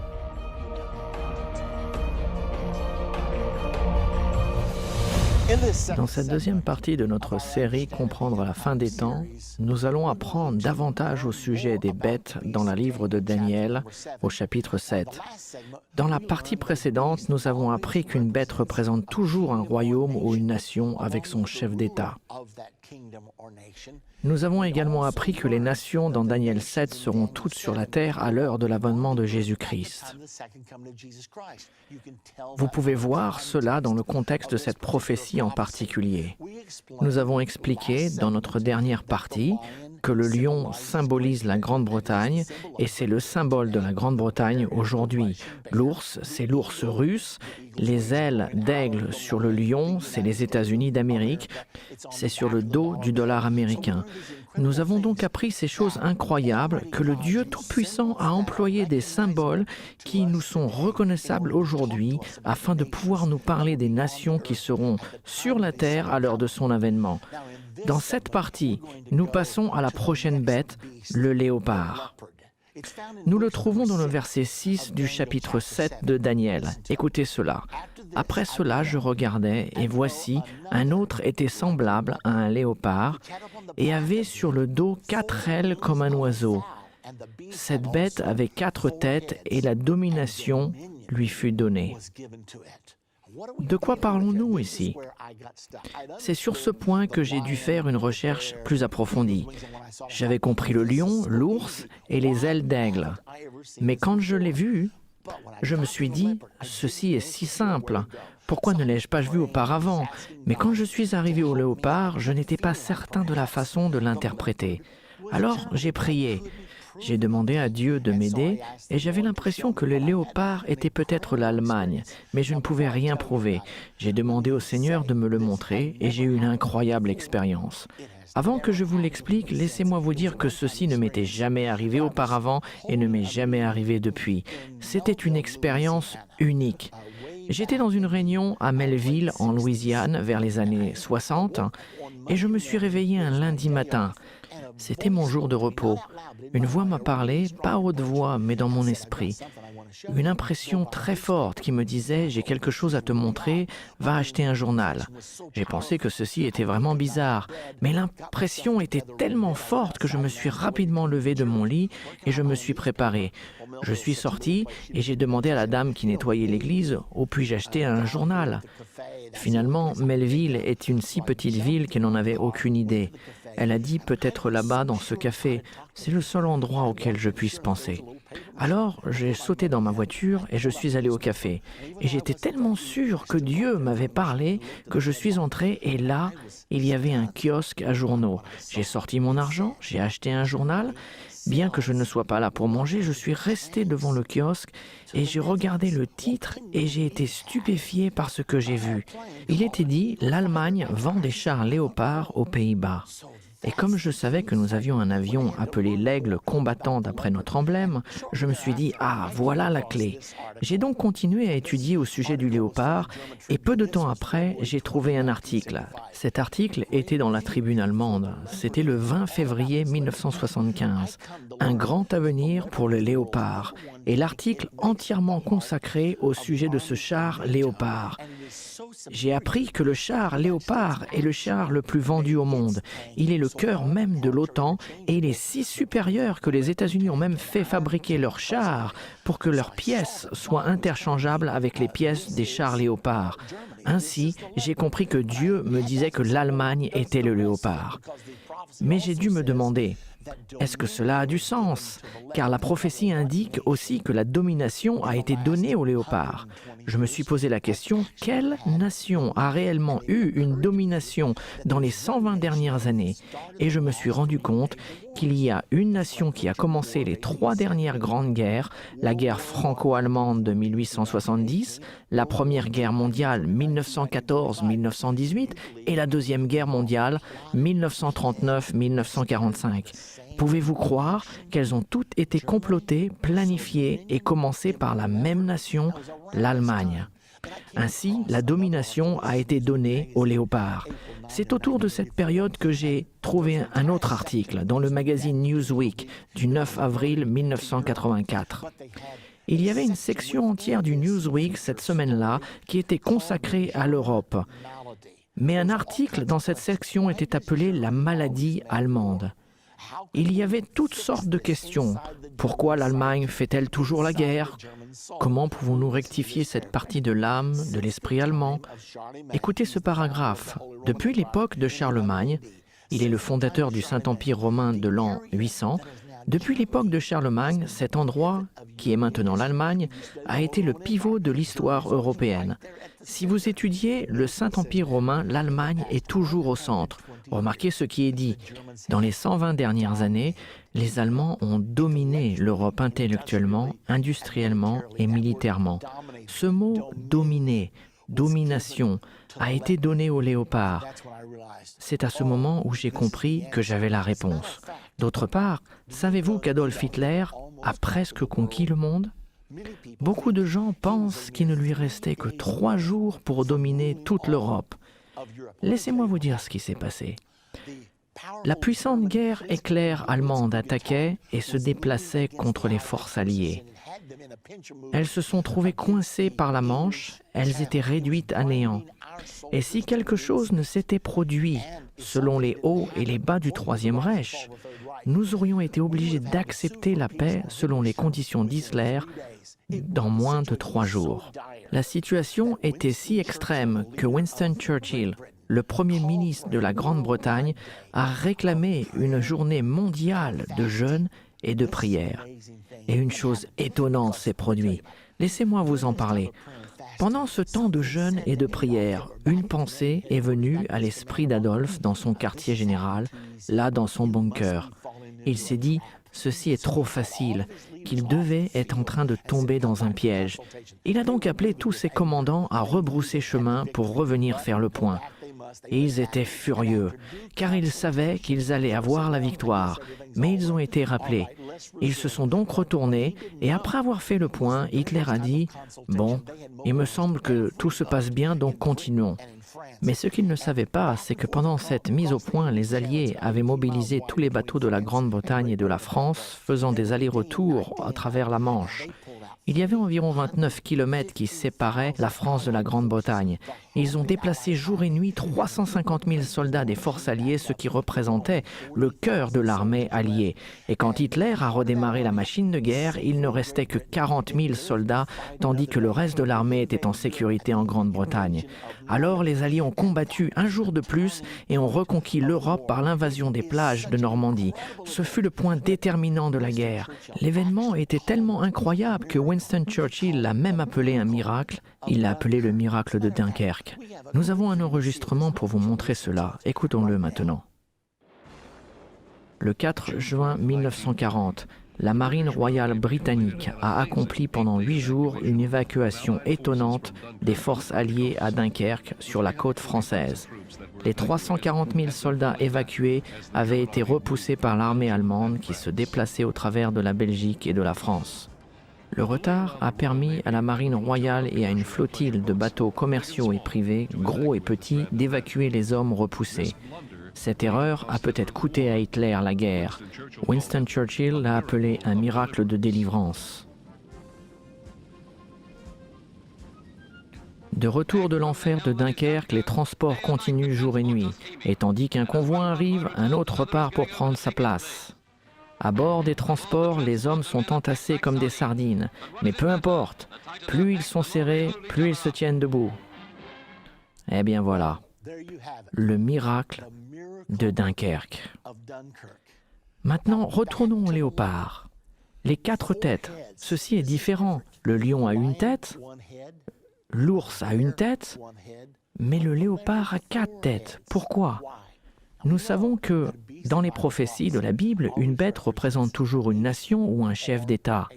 Dans cette deuxième partie de notre série Comprendre la fin des temps, nous allons apprendre davantage au sujet des bêtes dans le livre de Daniel au chapitre 7. Dans la partie précédente, nous avons appris qu'une bête représente toujours un royaume ou une nation avec son chef d'État. Nous avons également appris que les nations dans Daniel 7 seront toutes sur la terre à l'heure de l'avènement de Jésus-Christ. Vous pouvez voir cela dans le contexte de cette prophétie en particulier. Nous avons expliqué dans notre dernière partie que le lion symbolise la Grande-Bretagne et c'est le symbole de la Grande-Bretagne aujourd'hui. L'ours, c'est l'ours russe. Les ailes d'aigle sur le lion, c'est les États-Unis d'Amérique. C'est sur le dos du dollar américain. Nous avons donc appris ces choses incroyables que le Dieu Tout-Puissant a employé des symboles qui nous sont reconnaissables aujourd'hui afin de pouvoir nous parler des nations qui seront sur la terre à l'heure de son avènement. Dans cette partie, nous passons à la prochaine bête, le léopard. Nous le trouvons dans le verset 6 du chapitre 7 de Daniel. Écoutez cela. « Après cela, je regardais, et voici, un autre était semblable à un léopard, et avait sur le dos 4 ailes comme un oiseau. Cette bête avait 4 têtes, et la domination lui fut donnée. » De quoi parlons-nous ici? C'est sur ce point que j'ai dû faire une recherche plus approfondie. J'avais compris le lion, l'ours et les ailes d'aigle. Mais quand je l'ai vu, je me suis dit, ceci est si simple. Pourquoi ne l'ai-je pas vu auparavant? Mais quand je suis arrivé au léopard, je n'étais pas certain de la façon de l'interpréter. Alors j'ai prié. J'ai demandé à Dieu de m'aider et j'avais l'impression que le léopard était peut-être l'Allemagne, mais je ne pouvais rien prouver. J'ai demandé au Seigneur de me le montrer et j'ai eu une incroyable expérience. Avant que je vous l'explique, laissez-moi vous dire que ceci ne m'était jamais arrivé auparavant et ne m'est jamais arrivé depuis. C'était une expérience unique. J'étais dans une réunion à Melville, en Louisiane, vers les années 60, et je me suis réveillé un lundi matin. C'était mon jour de repos. Une voix m'a parlé, pas haute voix, mais dans mon esprit. Une impression très forte qui me disait « J'ai quelque chose à te montrer, va acheter un journal ». J'ai pensé que ceci était vraiment bizarre, mais l'impression était tellement forte que je me suis rapidement levé de mon lit et je me suis préparé. Je suis sorti et j'ai demandé à la dame qui nettoyait l'église « Où puis-je acheter un journal ?» Finalement, Melville est une si petite ville qu'elle n'en avait aucune idée. Elle a dit peut-être là-bas dans ce café, c'est le seul endroit auquel je puisse penser. Alors, j'ai sauté dans ma voiture et je suis allé au café. Et j'étais tellement sûr que Dieu m'avait parlé que je suis entré et là, il y avait un kiosque à journaux. J'ai sorti mon argent, j'ai acheté un journal. Bien que je ne sois pas là pour manger, je suis resté devant le kiosque et j'ai regardé le titre et j'ai été stupéfié par ce que j'ai vu. Il était dit « L'Allemagne vend des chars léopards aux Pays-Bas ». Et comme je savais que nous avions un avion appelé l'Aigle combattant d'après notre emblème, je me suis dit « Ah, voilà la clé ». J'ai donc continué à étudier au sujet du léopard et peu de temps après, j'ai trouvé un article. Cet article était dans la Tribune allemande. C'était le 20 février 1975. Un grand avenir pour le léopard. Et l'article entièrement consacré au sujet de ce char léopard. J'ai appris que le char léopard est le char le plus vendu au monde. Il est le cœur même de l'OTAN et il est si supérieur que les États-Unis ont même fait fabriquer leurs chars pour que leurs pièces soient interchangeables avec les pièces des chars léopards. Ainsi, j'ai compris que Dieu me disait que l'Allemagne était le léopard. Mais j'ai dû me demander, Est-ce que cela a du sens? Car la prophétie indique aussi que la domination a été donnée aux léopards. Je me suis posé la question, quelle nation a réellement eu une domination dans les 120 dernières années? Et je me suis rendu compte qu'il y a une nation qui a commencé les 3 dernières grandes guerres, la guerre franco-allemande de 1870, la Première Guerre mondiale 1914-1918 et la Deuxième Guerre mondiale 1939-1945. Pouvez-vous croire qu'elles ont toutes été complotées, planifiées et commencées par la même nation, l'Allemagne? Ainsi, la domination a été donnée aux léopards. C'est autour de cette période que j'ai trouvé un autre article dans le magazine Newsweek du 9 avril 1984. Il y avait une section entière du Newsweek cette semaine-là qui était consacrée à l'Europe. Mais un article dans cette section était appelé « La maladie allemande ». Il y avait toutes sortes de questions. Pourquoi l'Allemagne fait-elle toujours la guerre? Comment pouvons-nous rectifier cette partie de l'âme, de l'esprit allemand? Écoutez ce paragraphe. Depuis l'époque de Charlemagne, il est le fondateur du Saint-Empire romain de l'an 800, depuis l'époque de Charlemagne, cet endroit, qui est maintenant l'Allemagne, a été le pivot de l'histoire européenne. Si vous étudiez le Saint-Empire romain, l'Allemagne est toujours au centre. Remarquez ce qui est dit. Dans les 120 dernières années, les Allemands ont dominé l'Europe intellectuellement, industriellement et militairement. Ce mot « dominer », domination, a été donné aux léopards. C'est à ce moment où j'ai compris que j'avais la réponse. D'autre part, savez-vous qu'Adolf Hitler a presque conquis le monde? Beaucoup de gens pensent qu'il ne lui restait que 3 jours pour dominer toute l'Europe. Laissez-moi vous dire ce qui s'est passé. La puissante guerre éclair allemande attaquait et se déplaçait contre les forces alliées. Elles se sont trouvées coincées par la Manche, elles étaient réduites à néant. Et si quelque chose ne s'était produit selon les hauts et les bas du Troisième Reich, nous aurions été obligés d'accepter la paix selon les conditions d'Hitler dans moins de 3 jours. La situation était si extrême que Winston Churchill, le Premier ministre de la Grande-Bretagne, a réclamé une journée mondiale de jeûne et de prière. Et une chose étonnante s'est produite. Laissez-moi vous en parler. Pendant ce temps de jeûne et de prière, une pensée est venue à l'esprit d'Adolphe dans son quartier général, là dans son bunker. Il s'est dit, ceci est trop facile, qu'il devait être en train de tomber dans un piège. Il a donc appelé tous ses commandants à rebrousser chemin pour revenir faire le point. Et ils étaient furieux, car ils savaient qu'ils allaient avoir la victoire, mais ils ont été rappelés. Ils se sont donc retournés, et après avoir fait le point, Hitler a dit « Bon, il me semble que tout se passe bien, donc continuons ». Mais ce qu'ils ne savaient pas, c'est que pendant cette mise au point, les Alliés avaient mobilisé tous les bateaux de la Grande-Bretagne et de la France, faisant des allers-retours à travers la Manche. Il y avait environ 29 kilomètres qui séparaient la France de la Grande-Bretagne. Ils ont déplacé jour et nuit 350 000 soldats des forces alliées, ce qui représentait le cœur de l'armée alliée. Et quand Hitler a redémarré la machine de guerre, il ne restait que 40 000 soldats, tandis que le reste de l'armée était en sécurité en Grande-Bretagne. Alors les Alliés ont combattu un jour de plus et ont reconquis l'Europe par l'invasion des plages de Normandie. Ce fut le point déterminant de la guerre. L'événement était tellement incroyable que Winston Churchill l'a même appelé un miracle. Il l'a appelé le miracle de Dunkerque. Nous avons un enregistrement pour vous montrer cela. Écoutons-le maintenant. Le 4 juin 1940, la Marine royale britannique a accompli pendant 8 jours une évacuation étonnante des forces alliées à Dunkerque sur la côte française. Les 340 000 soldats évacués avaient été repoussés par l'armée allemande qui se déplaçait au travers de la Belgique et de la France. Le retard a permis à la marine royale et à une flottille de bateaux commerciaux et privés, gros et petits, d'évacuer les hommes repoussés. Cette erreur a peut-être coûté à Hitler la guerre. Winston Churchill l'a appelé un miracle de délivrance. De retour de l'enfer de Dunkerque, les transports continuent jour et nuit. Et tandis qu'un convoi arrive, un autre repart pour prendre sa place. À bord des transports, les hommes sont entassés comme des sardines. Mais peu importe, plus ils sont serrés, plus ils se tiennent debout. Eh bien voilà, le miracle de Dunkerque. Maintenant, retournons au léopard. Les 4 têtes, ceci est différent. Le lion a une tête, l'ours a une tête, mais le léopard a 4 têtes. Pourquoi? Nous savons que, dans les prophéties de la Bible, une bête représente toujours une nation ou un chef d'État.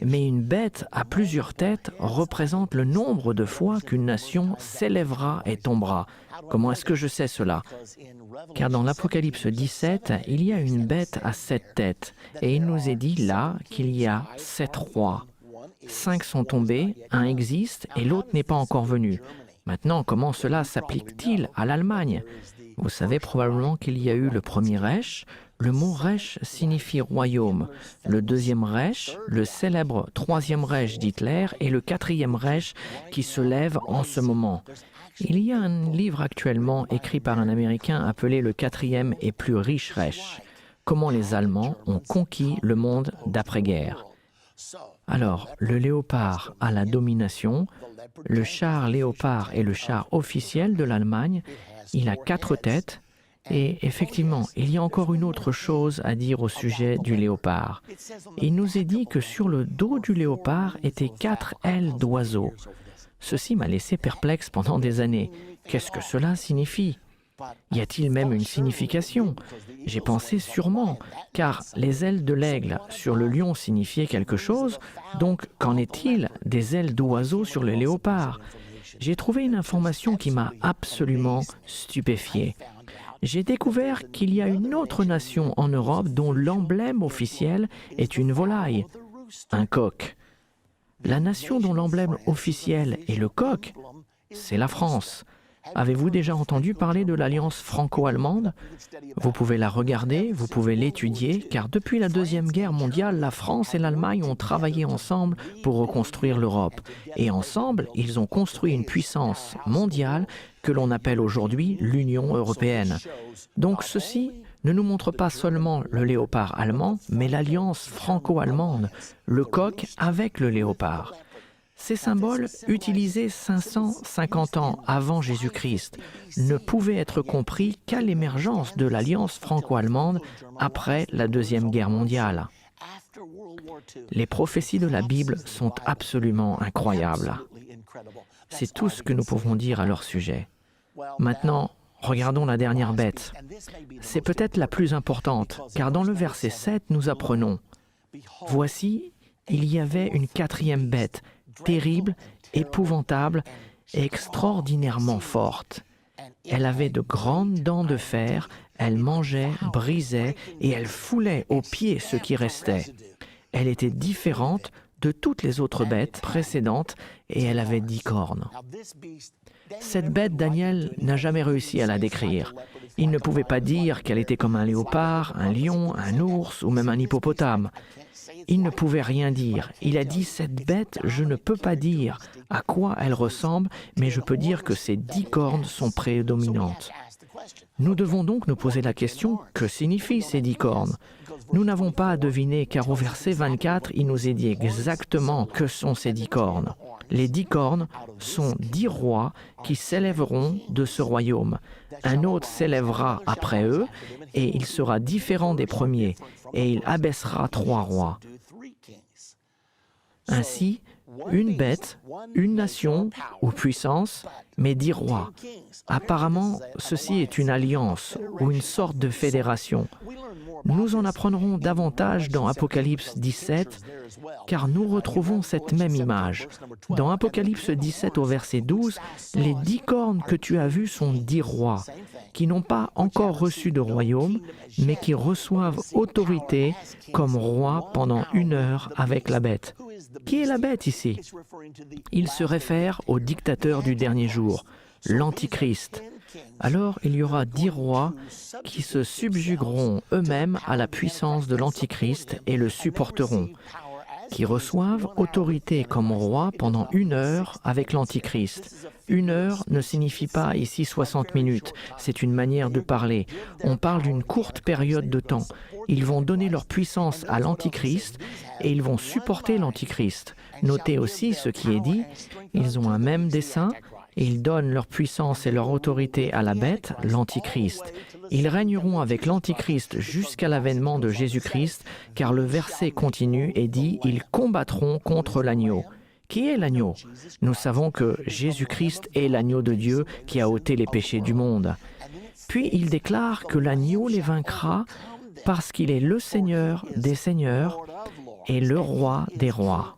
Mais une bête à plusieurs têtes représente le nombre de fois qu'une nation s'élèvera et tombera. Comment est-ce que je sais cela? Car dans l'Apocalypse 17, il y a une bête à 7 têtes, et il nous est dit là qu'il y a 7 rois. 5 sont tombés, un existe et l'autre n'est pas encore venu. Maintenant, comment cela s'applique-t-il à l'Allemagne? Vous savez probablement qu'il y a eu le premier Reich. Le mot Reich signifie royaume. Le deuxième Reich, le célèbre troisième Reich d'Hitler, et le quatrième Reich qui se lève en ce moment. Il y a un livre actuellement écrit par un Américain appelé le quatrième et plus riche Reich. Comment les Allemands ont conquis le monde d'après-guerre. Alors, le léopard a la domination. Le char léopard est le char officiel de l'Allemagne. Il a 4 têtes. Et effectivement, il y a encore une autre chose à dire au sujet du léopard. Il nous est dit que sur le dos du léopard étaient 4 ailes d'oiseau. Ceci m'a laissé perplexe pendant des années. Qu'est-ce que cela signifie? Y a-t-il même une signification? J'ai pensé sûrement, car les ailes de l'aigle sur le lion signifiaient quelque chose, donc qu'en est-il des ailes d'oiseau sur le léopard? J'ai trouvé une information qui m'a absolument stupéfié. J'ai découvert qu'il y a une autre nation en Europe dont l'emblème officiel est une volaille, un coq. La nation dont l'emblème officiel est le coq, c'est la France. Avez-vous déjà entendu parler de l'alliance franco-allemande? Vous pouvez la regarder, vous pouvez l'étudier, car depuis la Deuxième Guerre mondiale, la France et l'Allemagne ont travaillé ensemble pour reconstruire l'Europe. Et ensemble, ils ont construit une puissance mondiale que l'on appelle aujourd'hui l'Union européenne. Donc ceci ne nous montre pas seulement le léopard allemand, mais l'alliance franco-allemande, le coq avec le léopard. Ces symboles, utilisés 550 ans avant Jésus-Christ, ne pouvaient être compris qu'à l'émergence de l'alliance franco-allemande après la Deuxième Guerre mondiale. Les prophéties de la Bible sont absolument incroyables. C'est tout ce que nous pouvons dire à leur sujet. Maintenant, regardons la dernière bête. C'est peut-être la plus importante, car dans le verset 7, nous apprenons « Voici, il y avait une 4e bête, terrible, épouvantable et extraordinairement forte. Elle avait de grandes dents de fer, elle mangeait, brisait et elle foulait aux pieds ce qui restait. Elle était différente de toutes les autres bêtes précédentes et elle avait 10 cornes. » Cette bête, Daniel n'a jamais réussi à la décrire. Il ne pouvait pas dire qu'elle était comme un léopard, un lion, un ours ou même un hippopotame. Il ne pouvait rien dire. Il a dit, cette bête, je ne peux pas dire à quoi elle ressemble, mais je peux dire que ses 10 cornes sont prédominantes. Nous devons donc nous poser la question, que signifient ces 10 cornes? Nous n'avons pas à deviner, car au verset 24, il nous est dit exactement que sont ces 10 cornes. Les 10 cornes sont 10 rois qui s'élèveront de ce royaume. Un autre s'élèvera après eux, et il sera différent des premiers, et il abaissera 3 rois. Ainsi, une bête, une nation ou puissance, mais 10 rois. Apparemment, ceci est une alliance ou une sorte de fédération. Nous en apprendrons davantage dans Apocalypse 17, car nous retrouvons cette même image. Dans Apocalypse 17 au verset 12, les 10 cornes que tu as vues sont 10 rois, qui n'ont pas encore reçu de royaume, mais qui reçoivent autorité comme rois pendant 1 heure avec la bête. Qui est la bête ici? Il se réfère au dictateur du dernier jour, l'Antichrist. Alors il y aura 10 rois qui se subjugueront eux-mêmes à la puissance de l'Antichrist et le supporteront, qui reçoivent autorité comme roi pendant 1 heure avec l'Antichrist. 1 heure ne signifie pas ici 60 minutes, c'est une manière de parler. On parle d'une courte période de temps. Ils vont donner leur puissance à l'Antichrist et ils vont supporter l'Antichrist. Notez aussi ce qui est dit, ils ont un même dessein, Ils donnent leur puissance et leur autorité à la bête, l'Antichrist. Ils régneront avec l'Antichrist jusqu'à l'avènement de Jésus-Christ, car le verset continue et dit « Ils combattront contre l'agneau ». Qui est l'agneau? Nous savons que Jésus-Christ est l'agneau de Dieu qui a ôté les péchés du monde. Puis il déclare que l'agneau les vaincra parce qu'il est le Seigneur des seigneurs et le roi des rois.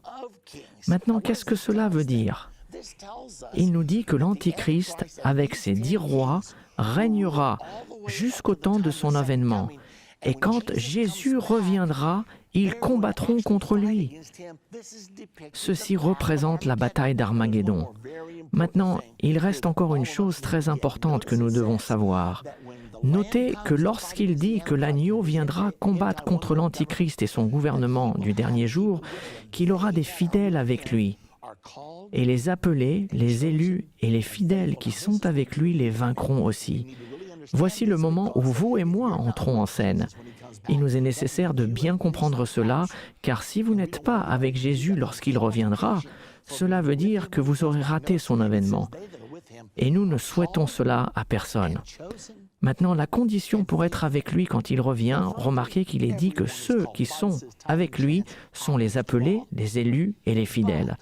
Maintenant, qu'est-ce que cela veut dire? Il nous dit que l'Antichrist, avec ses 10 rois, régnera jusqu'au temps de son avènement. Et quand Jésus reviendra, ils combattront contre lui. Ceci représente la bataille d'Armageddon. Maintenant, il reste encore une chose très importante que nous devons savoir. Notez que lorsqu'il dit que l'agneau viendra combattre contre l'Antichrist et son gouvernement du dernier jour, qu'il aura des fidèles avec lui. Et les appelés, les élus et les fidèles qui sont avec lui les vaincront aussi. Voici le moment où vous et moi entrons en scène. Il nous est nécessaire de bien comprendre cela, car si vous n'êtes pas avec Jésus lorsqu'il reviendra, cela veut dire que vous aurez raté son avènement. Et nous ne souhaitons cela à personne. Maintenant, la condition pour être avec lui quand il revient, remarquez qu'il est dit que ceux qui sont avec lui sont les appelés, les élus et les fidèles.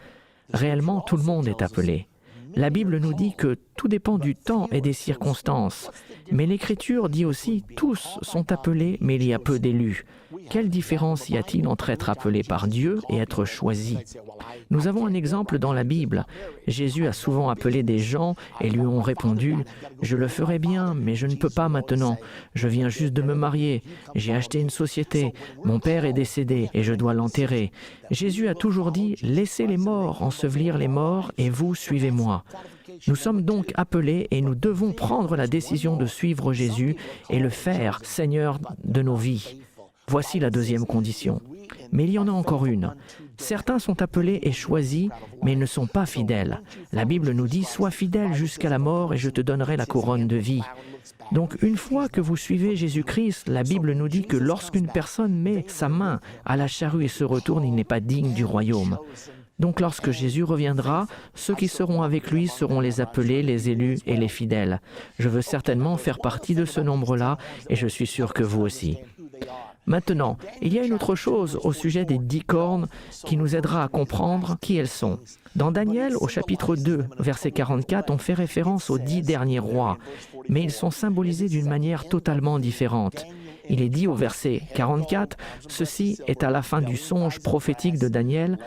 Réellement, tout le monde est appelé. La Bible nous dit que tout dépend du temps et des circonstances. Mais l'Écriture dit aussi « tous sont appelés, mais il y a peu d'élus ». Quelle différence y a-t-il entre être appelé par Dieu et être choisi? Nous avons un exemple dans la Bible. Jésus a souvent appelé des gens et lui ont répondu « Je le ferai bien, mais je ne peux pas maintenant. Je viens juste de me marier. J'ai acheté une société. Mon père est décédé et je dois l'enterrer. » Jésus a toujours dit « Laissez les morts ensevelir les morts et vous suivez-moi ». Nous sommes donc appelés et nous devons prendre la décision de suivre Jésus et le faire Seigneur de nos vies. Voici la deuxième condition. Mais il y en a encore une. Certains sont appelés et choisis, mais ils ne sont pas fidèles. La Bible nous dit « Sois fidèle jusqu'à la mort et je te donnerai la couronne de vie ». Donc une fois que vous suivez Jésus-Christ, la Bible nous dit que lorsqu'une personne met sa main à la charrue et se retourne, il n'est pas digne du royaume. Donc lorsque Jésus reviendra, ceux qui seront avec lui seront les appelés, les élus et les fidèles. Je veux certainement faire partie de ce nombre-là et je suis sûr que vous aussi. Maintenant, il y a une autre chose au sujet des 10 cornes qui nous aidera à comprendre qui elles sont. Dans Daniel, au chapitre 2, verset 44, on fait référence aux 10 derniers rois, mais ils sont symbolisés d'une manière totalement différente. Il est dit au verset 44, « Ceci est à la fin du songe prophétique de Daniel,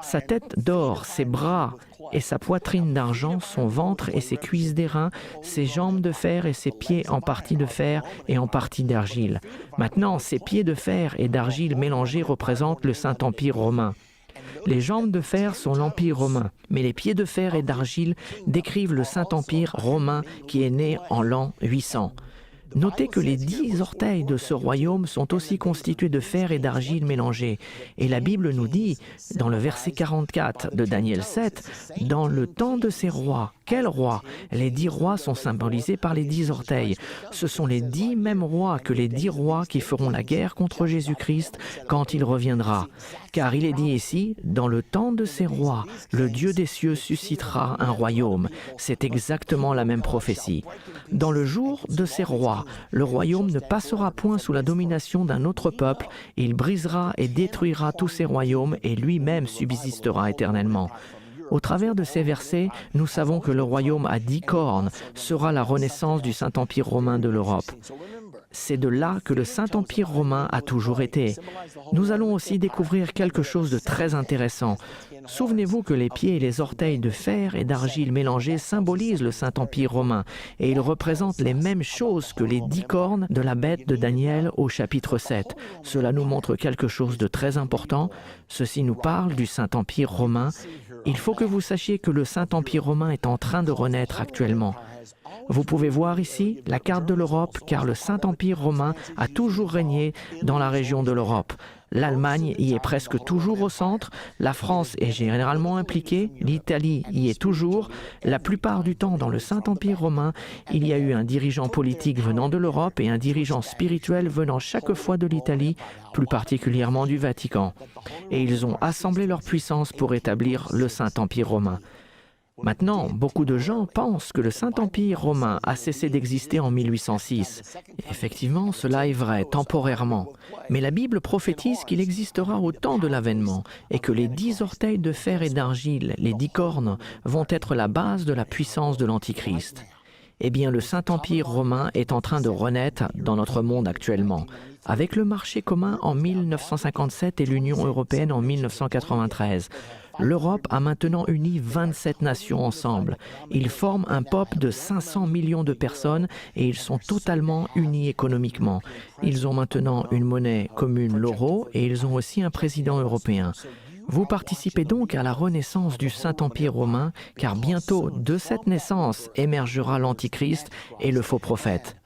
sa tête d'or, ses bras et sa poitrine d'argent, son ventre et ses cuisses d'airain, ses jambes de fer et ses pieds en partie de fer et en partie d'argile. » Maintenant, ces pieds de fer et d'argile mélangés représentent le Saint-Empire romain. Les jambes de fer sont l'Empire romain, mais les pieds de fer et d'argile décrivent le Saint-Empire romain qui est né en l'an 800. Notez que les 10 orteils de ce royaume sont aussi constitués de fer et d'argile mélangés. Et la Bible nous dit, dans le verset 44 de Daniel 7, « Dans le temps de ces rois, quels rois? Les 10 rois sont symbolisés par les 10 orteils. Ce sont les 10 mêmes rois que les 10 rois qui feront la guerre contre Jésus-Christ quand il reviendra. Car il est dit ici, « Dans le temps de ces rois, le Dieu des cieux suscitera un royaume. » C'est exactement la même prophétie. Dans le jour de ces rois, le royaume ne passera point sous la domination d'un autre peuple, il brisera et détruira tous ces royaumes et lui-même subsistera éternellement. Au travers de ces versets, nous savons que le royaume à 10 cornes sera la renaissance du Saint-Empire romain de l'Europe. C'est de là que le Saint-Empire romain a toujours été. Nous allons aussi découvrir quelque chose de très intéressant. Souvenez-vous que les pieds et les orteils de fer et d'argile mélangés symbolisent le Saint-Empire romain et ils représentent les mêmes choses que les 10 cornes de la bête de Daniel au chapitre 7. Cela nous montre quelque chose de très important. Ceci nous parle du Saint-Empire romain. Il faut que vous sachiez que le Saint-Empire romain est en train de renaître actuellement. Vous pouvez voir ici la carte de l'Europe car le Saint-Empire romain a toujours régné dans la région de l'Europe. L'Allemagne y est presque toujours au centre, la France est généralement impliquée, l'Italie y est toujours. La plupart du temps dans le Saint-Empire romain, il y a eu un dirigeant politique venant de l'Europe et un dirigeant spirituel venant chaque fois de l'Italie, plus particulièrement du Vatican. Et ils ont assemblé leur puissance pour établir le Saint-Empire romain. Maintenant, beaucoup de gens pensent que le Saint-Empire romain a cessé d'exister en 1806. Effectivement, cela est vrai, temporairement. Mais la Bible prophétise qu'il existera au temps de l'avènement et que les 10 orteils de fer et d'argile, les 10 cornes, vont être la base de la puissance de l'Antichrist. Eh bien, le Saint-Empire romain est en train de renaître dans notre monde actuellement, avec le marché commun en 1957 et l'Union européenne en 1993. L'Europe a maintenant uni 27 nations ensemble. Ils forment un peuple de 500 millions de personnes et ils sont totalement unis économiquement. Ils ont maintenant une monnaie commune, l'euro, et ils ont aussi un président européen. Vous participez donc à la renaissance du Saint-Empire romain, car bientôt, de cette naissance, émergera l'Antichrist et le faux prophète.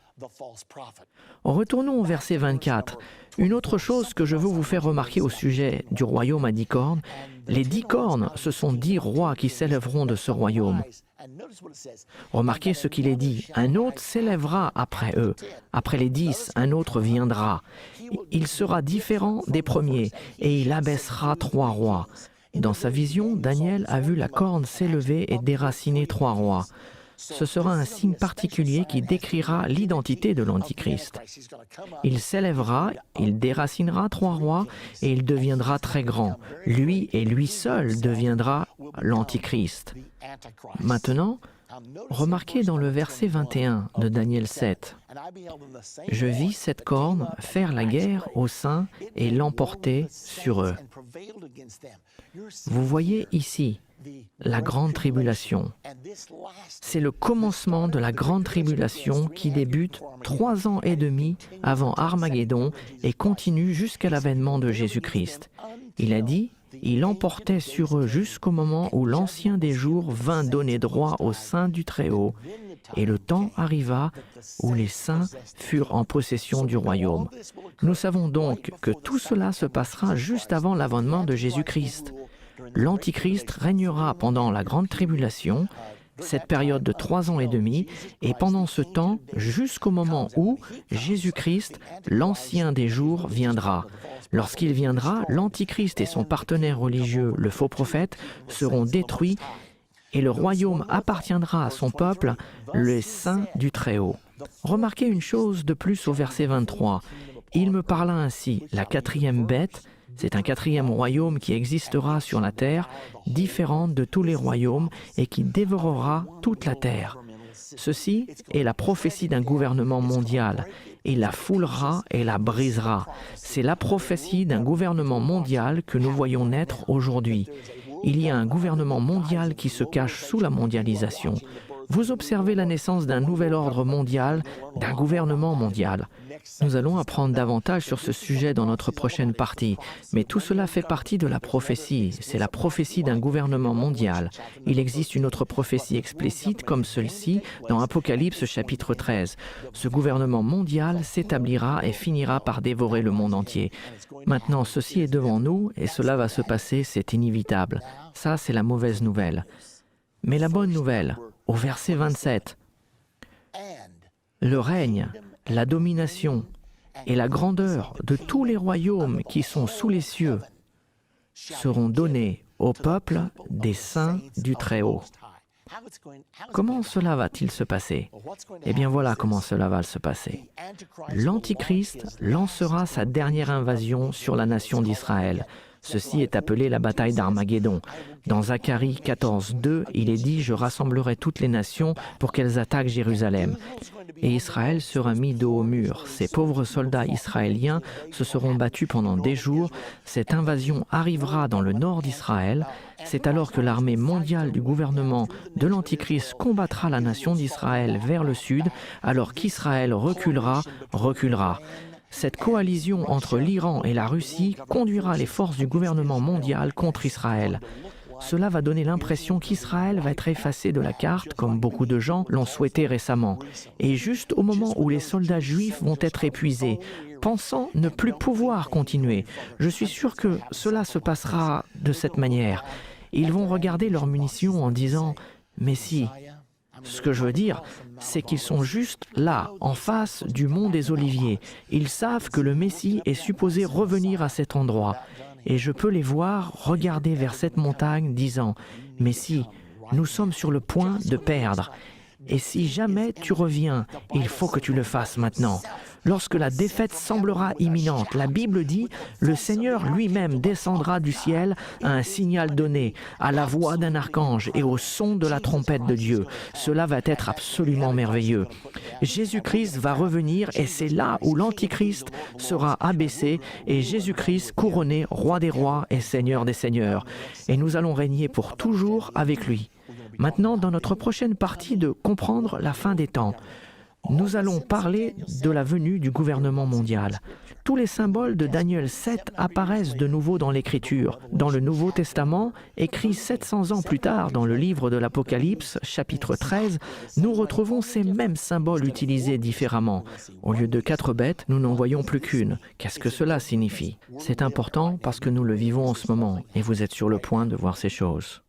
Retournons au verset 24. Une autre chose que je veux vous faire remarquer au sujet du royaume à 10 cornes, les 10 cornes, ce sont 10 rois qui s'élèveront de ce royaume. Remarquez ce qu'il est dit. Un autre s'élèvera après eux. Après les 10, un autre viendra. Il sera différent des premiers et il abaissera 3 rois. Dans sa vision, Daniel a vu la corne s'élever et déraciner 3 rois. Ce sera un signe particulier qui décrira l'identité de l'Antichrist. Il s'élèvera, il déracinera 3 rois et il deviendra très grand. Lui et lui seul deviendra l'Antichrist. Maintenant, remarquez dans le verset 21 de Daniel 7. « Je vis cette corne faire la guerre aux saints et l'emporter sur eux. » Vous voyez ici la grande tribulation. C'est le commencement de la grande tribulation qui débute 3 ans et demi avant Armageddon et continue jusqu'à l'avènement de Jésus-Christ. Il a dit, il emportait sur eux jusqu'au moment où l'Ancien des jours vint donner droit aux saints du Très-Haut, et le temps arriva où les saints furent en possession du royaume. Nous savons donc que tout cela se passera juste avant l'avènement de Jésus-Christ. L'Antichrist régnera pendant la grande tribulation, cette période de 3 ans et demi, et pendant ce temps, jusqu'au moment où Jésus-Christ, l'Ancien des jours, viendra. Lorsqu'il viendra, l'Antichrist et son partenaire religieux, le faux prophète, seront détruits et le royaume appartiendra à son peuple, les saints du Très-Haut. Remarquez une chose de plus au verset 23. Il me parla ainsi, la 4e bête, c'est un 4e royaume qui existera sur la terre, différent de tous les royaumes et qui dévorera toute la terre. Ceci est la prophétie d'un gouvernement mondial. Il la foulera et la brisera. C'est la prophétie d'un gouvernement mondial que nous voyons naître aujourd'hui. Il y a un gouvernement mondial qui se cache sous la mondialisation. Vous observez la naissance d'un nouvel ordre mondial, d'un gouvernement mondial. Nous allons apprendre davantage sur ce sujet dans notre prochaine partie, mais tout cela fait partie de la prophétie. C'est la prophétie d'un gouvernement mondial. Il existe une autre prophétie explicite comme celle-ci dans Apocalypse chapitre 13. Ce gouvernement mondial s'établira et finira par dévorer le monde entier. Maintenant, ceci est devant nous et cela va se passer, c'est inévitable. Ça, c'est la mauvaise nouvelle. Mais la bonne nouvelle, au verset 27, le règne, la domination et la grandeur de tous les royaumes qui sont sous les cieux seront donnés au peuple des saints du Très-Haut. Comment cela va-t-il se passer? Eh bien voilà comment cela va se passer. L'Antichrist lancera sa dernière invasion sur la nation d'Israël. Ceci est appelé la bataille d'Armageddon. Dans Zacharie 14:2, il est dit « Je rassemblerai toutes les nations pour qu'elles attaquent Jérusalem. » Et Israël sera mis dos au mur. Ces pauvres soldats israéliens se seront battus pendant des jours. Cette invasion arrivera dans le nord d'Israël. C'est alors que l'armée mondiale du gouvernement de l'Antichrist combattra la nation d'Israël vers le sud, alors qu'Israël reculera. Cette coalition entre l'Iran et la Russie conduira les forces du gouvernement mondial contre Israël. Cela va donner l'impression qu'Israël va être effacé de la carte, comme beaucoup de gens l'ont souhaité récemment. Et juste au moment où les soldats juifs vont être épuisés, pensant ne plus pouvoir continuer, je suis sûr que cela se passera de cette manière. Ils vont regarder leurs munitions en disant « Mais si ». Ce que je veux dire, c'est qu'ils sont juste là, en face du mont des Oliviers. Ils savent que le Messie est supposé revenir à cet endroit. Et je peux les voir regarder vers cette montagne, disant « Messie, nous sommes sur le point de perdre. Et si jamais tu reviens, il faut que tu le fasses maintenant. Lorsque la défaite semblera imminente, la Bible dit, le Seigneur lui-même descendra du ciel à un signal donné, à la voix d'un archange et au son de la trompette de Dieu. Cela va être absolument merveilleux. Jésus-Christ va revenir et c'est là où l'Antichrist sera abaissé et Jésus-Christ couronné roi des rois et seigneur des seigneurs. Et nous allons régner pour toujours avec lui. Maintenant, dans notre prochaine partie de Comprendre la fin des temps, nous allons parler de la venue du gouvernement mondial. Tous les symboles de Daniel 7 apparaissent de nouveau dans l'Écriture. Dans le Nouveau Testament, écrit 700 ans plus tard dans le livre de l'Apocalypse, chapitre 13, nous retrouvons ces mêmes symboles utilisés différemment. Au lieu de 4 bêtes, nous n'en voyons plus qu'une. Qu'est-ce que cela signifie? C'est important parce que nous le vivons en ce moment et vous êtes sur le point de voir ces choses.